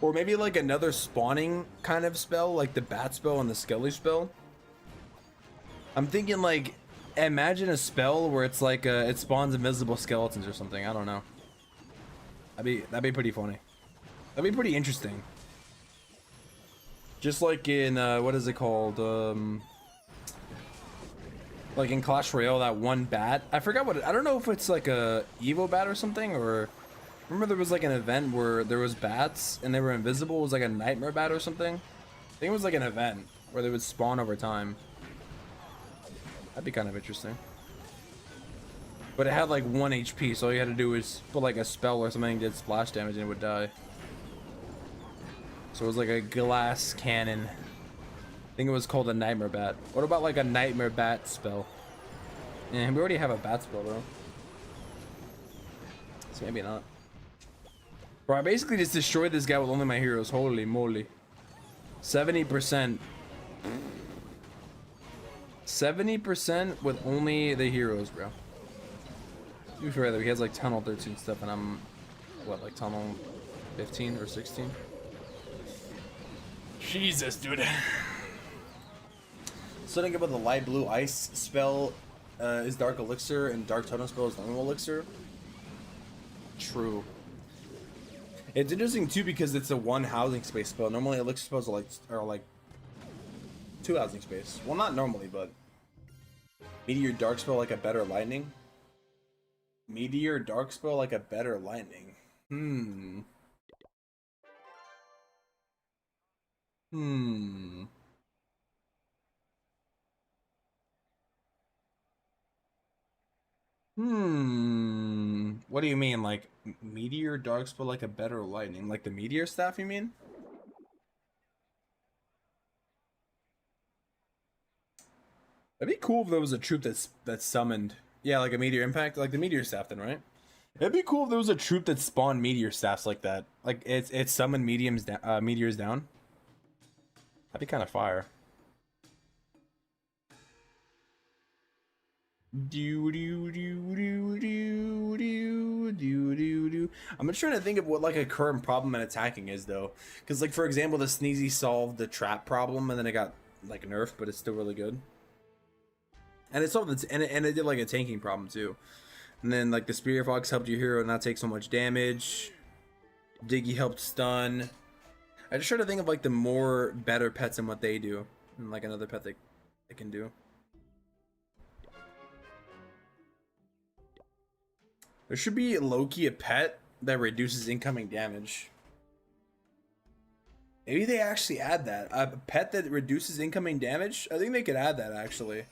Or maybe like another spawning kind of spell, like the bat spell and the skelly spell. I'm thinking like, imagine a spell where it's like it spawns invisible skeletons or something. I don't know. That'd be pretty funny. That'd be pretty interesting. Just like in what is it called? Like in Clash Royale, that one bat. I forgot what I don't know if it's like a Evo bat or something, or remember there was like an event where there was bats and they were invisible. It was like a nightmare bat or something. I think it was like an event where they would spawn over time. That'd be kind of interesting. But it had like 1 HP, so all you had to do was put like a spell or something, did splash damage, and it would die. So it was like a glass cannon. I think it was called a Nightmare Bat. What about like a Nightmare Bat spell? And we already have a bat spell though. So maybe not. Bro, I basically just destroyed this guy with only my heroes. Holy moly. 70%. 70% with only the heroes, bro. To be fair, though, he has like tunnel 13 stuff, and I'm, what, like tunnel 15 or 16? Jesus, dude. So think about the light blue ice spell is dark elixir, and dark totem spell is normal elixir. True. It's interesting too because it's a one housing space spell. Normally elixir spells are like 2 housing space. Well, not normally, but meteor dark spell like a better lightning. Meteor dark spell like a better lightning. Hmm. What do you mean, like meteor dark spell like a better lightning? Like the meteor staff, you mean? That'd be cool if there was a troop that's summoned. Yeah, like a meteor impact, like the meteor staff, then, right? It'd be cool if there was a troop that spawned meteor staffs like that. Like it's summoned meteors down. That'd be kind of fire. I'm just trying to think of what like a current problem in attacking is though, because like for example, the Sneezy solved the trap problem and then it got like nerfed, but it's still really good. And it solved and it did like a tanking problem too. And then like the Spirit Fox helped your hero not take so much damage. Diggy helped stun. I just try to think of like the more better pets and what they do, and like another pet they can do. There should be low-key a pet that reduces incoming damage. Maybe they actually add that. A pet that reduces incoming damage? I think they could add that actually.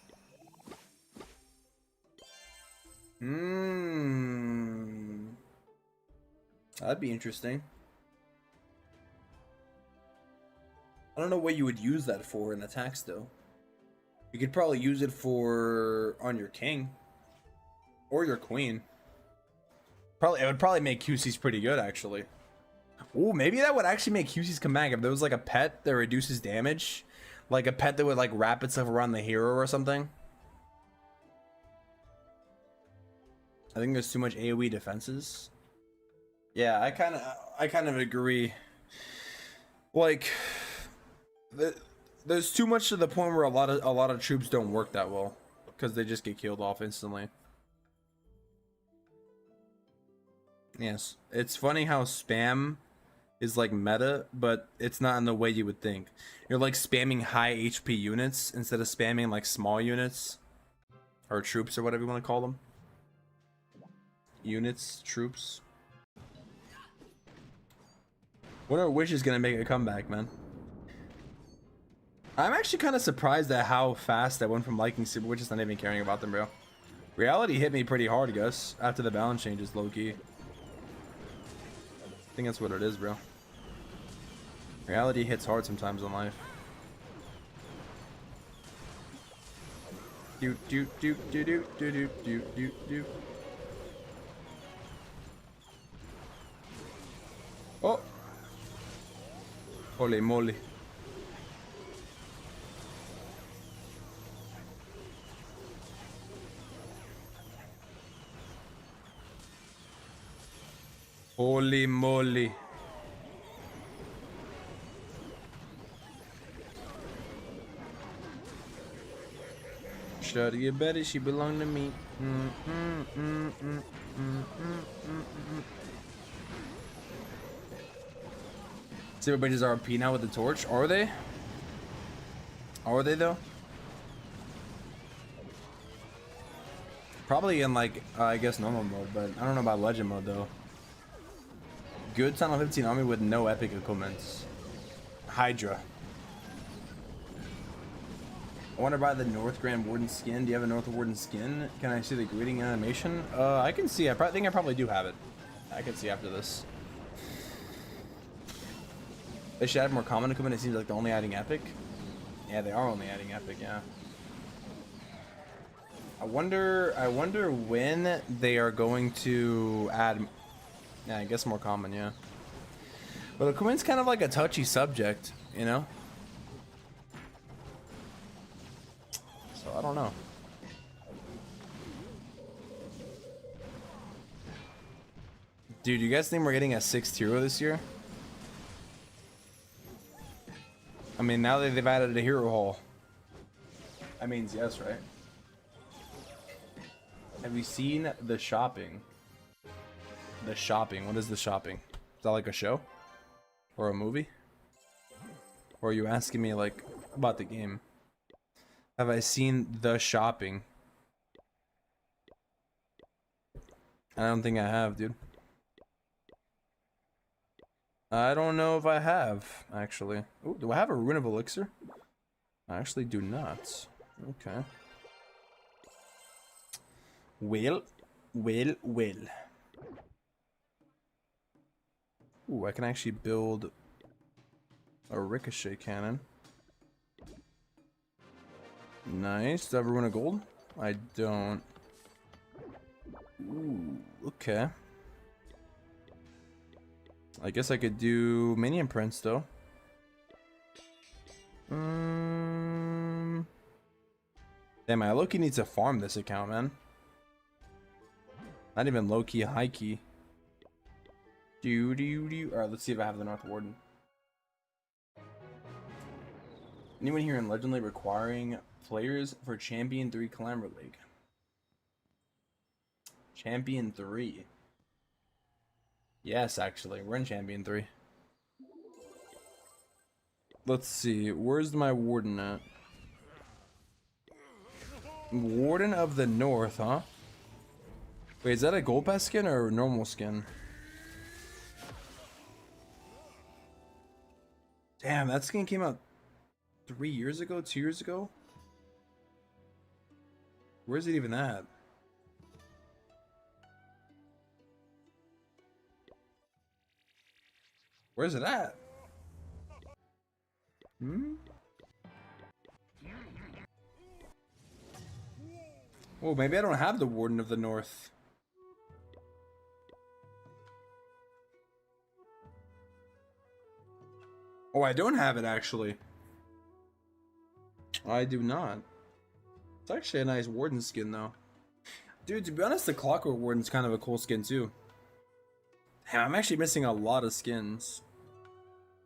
That'd be interesting. I don't know what you would use that for in attacks though. You could probably use it for on your king or your queen. It would probably make QC's pretty good actually. Ooh, maybe that would actually make QC's come back if there was like a pet that reduces damage, like a pet that would like wrap itself around the hero or something. I think there's too much AoE defenses. Yeah, I kind of agree. Like, there's too much to the point where a lot of troops don't work that well because they just get killed off instantly. Yes, it's funny how spam is like meta, but it's not in the way you would think. You're like spamming high HP units instead of spamming like small units or troops or whatever you want to call them. Units, troops. Wonder Wish is gonna make a comeback, man. I'm actually kind of surprised at how fast I went from liking Super Witches to not even caring about them, bro. Reality hit me pretty hard, I guess, after the balance changes, low-key. I think that's what it is, bro. Reality hits hard sometimes in life. Do do do do do do do do do do. Oh! Holy moly. Holy moly. Shorty, you better, she belong to me. Super Bridges are RP now with the torch. Are they? Are they though? Probably in like, I guess normal mode, but I don't know about legend mode though. Good Tunnel 15 army with no epic equipments. Hydra. I want to buy the North Grand Warden skin. Do you have a North Warden skin? Can I see the greeting animation? I can see. I think I probably do have it. I can see after this. They should add more common equipment. It seems like they're only adding epic. Yeah, they are only adding epic. Yeah. I wonder when they are going to add. Yeah, I guess more common. Yeah. But the Queen's kind of like a touchy subject, you know? So I don't know. Dude, you guys think we're getting a 6th hero this year? I mean, now that they've added a hero hall. That means yes, right? Have you seen the shopping? The shopping. What is the shopping? Is that like a show? Or a movie? Or are you asking me like about the game? Have I seen the shopping? I don't think I have, dude. I don't know if I have, actually. Ooh, do I have a Rune of Elixir? I actually do not. Okay. Well. Ooh, I can actually build a ricochet cannon. Nice. Do I have a Rune of Gold? I don't. Ooh, okay. I guess I could do minion prints though. Damn, I low-key need to farm this account, man. Not even low-key, high-key. Alright, let's see if I have the North Warden. Anyone here in Legend League requiring players for Champion 3 Clamor League? Champion 3. Yes, actually, we're in Champion 3. Let's see, where's my Warden at? Warden of the North, huh? Wait, is that a gold pass skin or a normal skin? Damn, that skin came out 3 years ago, 2 years ago? Where's it even at? Where's it at? Oh, maybe I don't have the Warden of the North. Oh, I don't have it actually. I do not. It's actually a nice Warden skin though. Dude, to be honest, the Clockwork Warden's kind of a cool skin too. Damn, I'm actually missing a lot of skins.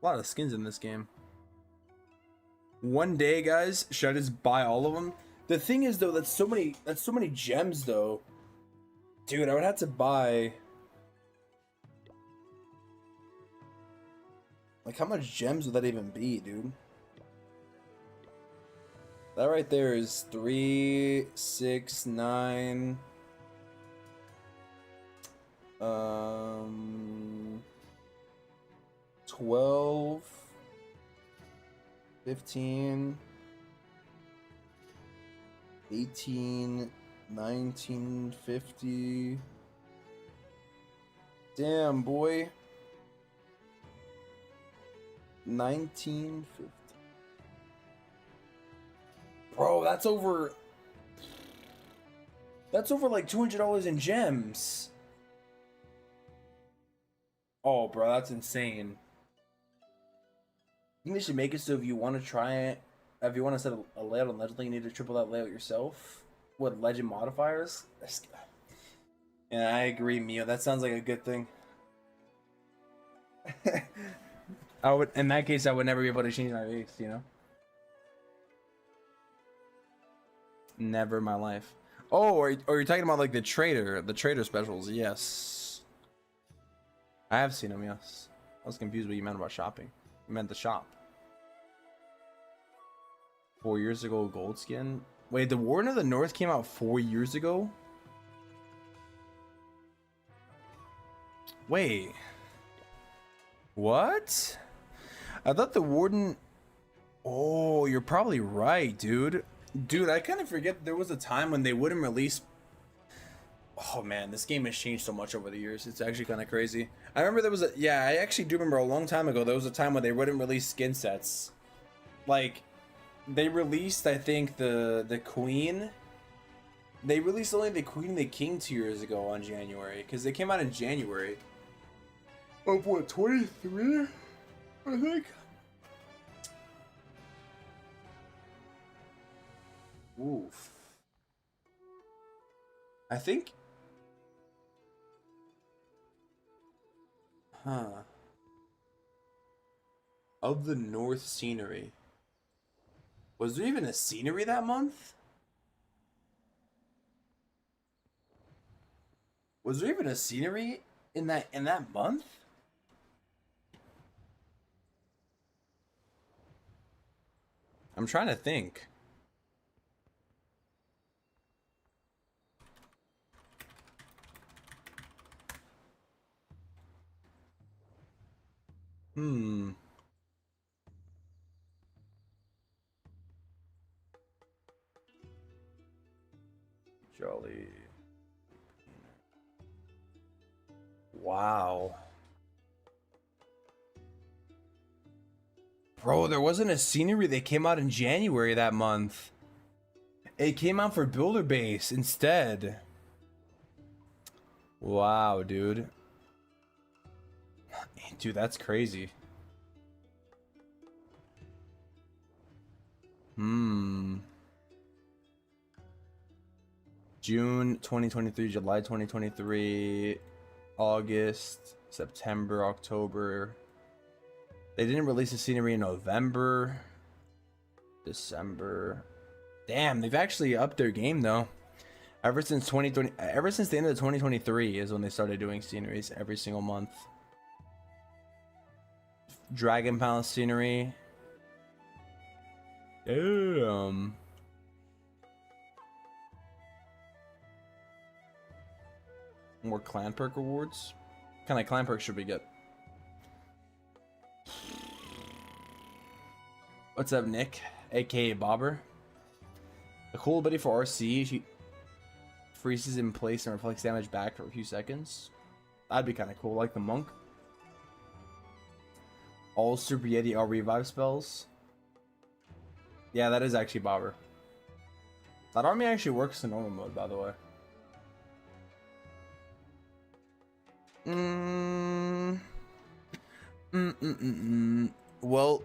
A lot of skins in this game. One day, guys, should I just buy all of them? The thing is though, that's so many gems though. Dude, I would have to buy, like, how much gems would that even be, dude? That right there is 3, 6, 9. 12, 15, 18, 19, 50. Damn, boy. 1950. Bro, that's over like $200 in gems. Oh, bro, that's insane. I think they should make it so if you want to try it, if you want to set a layout on Legend League, you need to triple that layout yourself with legend modifiers. Yeah, I agree, Mio. That sounds like a good thing. I would, in that case, I would never be able to change my base, you know? Never in my life. Oh, or you're talking about like the trader specials? Yes, I have seen them. Yes, I was confused what you meant about shopping. You meant the shop. 4 years ago, gold skin. Wait, the Warden of the North came out 4 years ago? Wait, what? I thought the Warden. Oh, you're probably right, dude. Dude, I kind of forget there was a time when they wouldn't release. Oh man, this game has changed so much over the years. It's actually kind of crazy. I remember there was a, yeah, I actually do remember a long time ago there was a time when they wouldn't release skin sets. Like, they released, I think, the Queen. They released only the Queen and the King 2 years ago on January, because they came out in January. Of what, 23? I think. Oof. I think. Huh. Of the North scenery. Was there even a scenery that month? Was there even a scenery in that month? I'm trying to think. Hmm. Jolly. Wow. Bro, there wasn't a scenery that came out in January that month. It came out for Builder Base instead. Wow, dude. Dude, that's crazy. June 2023, July 2023, August, September, October. They didn't release the scenery in November, December. Damn, they've actually upped their game though. Ever since 2020, ever since the end of 2023 is when they started doing sceneries every single month. Dragon Palace scenery. Damn. More clan perk rewards. What kind of clan perks should we get? What's up, Nick? AKA Bobber. A cool ability for RC. She freezes in place and reflects damage back for a few seconds. That'd be kind of cool, like the monk. All Super Yeti are revive spells. Yeah, that is actually Bobber. That army actually works in normal mode, by the way. Well,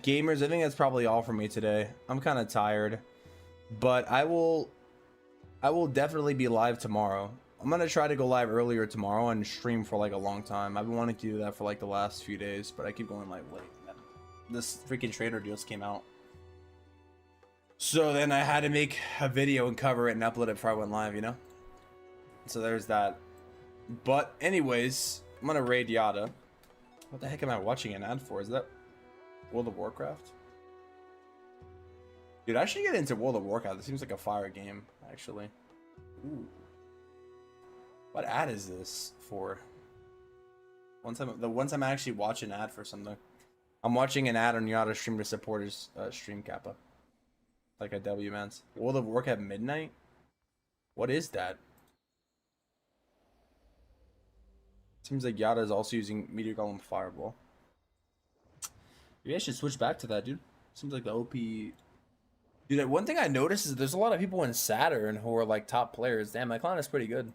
gamers, I think that's probably all for me today. I'm kind of tired, but I will definitely be live tomorrow. I'm gonna try to go live earlier tomorrow and stream for like a long time. I've been wanting to do that for like the last few days, but I keep going like late. This freaking trader deals came out, so then I had to make a video and cover it and upload it before I went live, you know. So there's that. But anyways, I'm gonna raid Yada. What the heck am I watching an ad for? Is that World of Warcraft? Dude, I should get into World of Warcraft. It seems like a fire game, actually. Ooh. What ad is this for? The one time I actually watch an ad for something. I'm watching an ad on Yada stream to support his stream kappa. Like a W man's. World of Warcraft Midnight? What is that? Seems like Yada is also using Meteor Golem Fireball. Maybe I should switch back to that, dude. Seems like the OP. Dude, one thing I noticed is there's a lot of people in Saturn who are like top players. Damn, that clan is pretty good.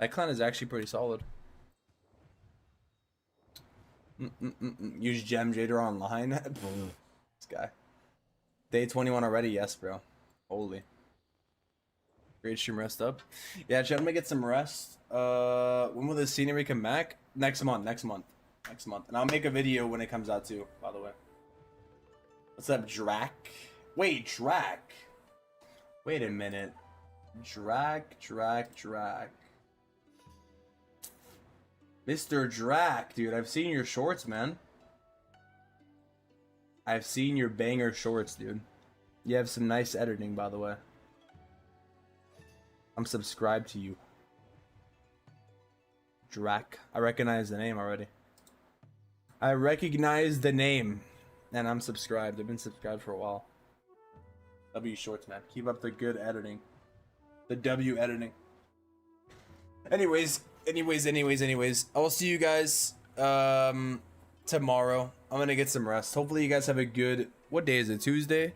That clan is actually pretty solid. Use Gem Jader online. This guy. Day 21 already? Yes, bro. Holy. Great stream, rest up. Yeah, chat, I'm gonna get some rest. When will the scenery come back? Next month. And I'll make a video when it comes out too, by the way. What's up, Drac? Wait, Drac. Wait a minute. Drac. Mr. Drac, dude, I've seen your shorts, man. I've seen your banger shorts, dude. You have some nice editing, by the way. I'm subscribed to you. Drac. I recognize the name already. I recognize the name. And I'm subscribed. I've been subscribed for a while. W shorts, man. Keep up the good editing. The W editing. Anyways. I will see you guys tomorrow. I'm gonna get some rest. Hopefully you guys have a good, what day is it? Tuesday?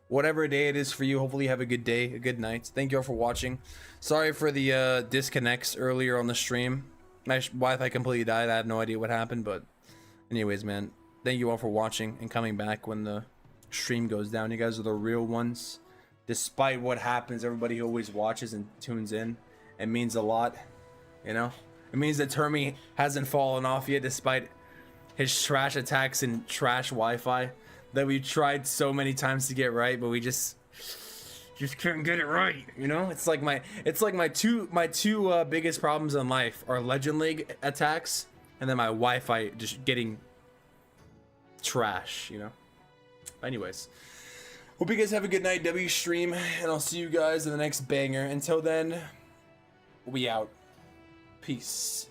Whatever day it is for you, hopefully you have a good day, a good night. Thank you all for watching. Sorry for the disconnects earlier on the stream. My Wi-Fi completely died. I have no idea what happened, but anyways, man, thank you all for watching and coming back when the stream goes down. You guys are the real ones. Despite what happens, everybody who always watches and tunes in, it means a lot, you know? It means that Termy hasn't fallen off yet, despite his trash attacks and trash Wi-Fi that we tried so many times to get right, but we just couldn't get it right, you know? It's like my two biggest problems in life are Legend League attacks and then my Wi-Fi just getting trash, you know? Anyways, hope you guys have a good night, W stream, and I'll see you guys in the next banger. Until then, we out. Peace.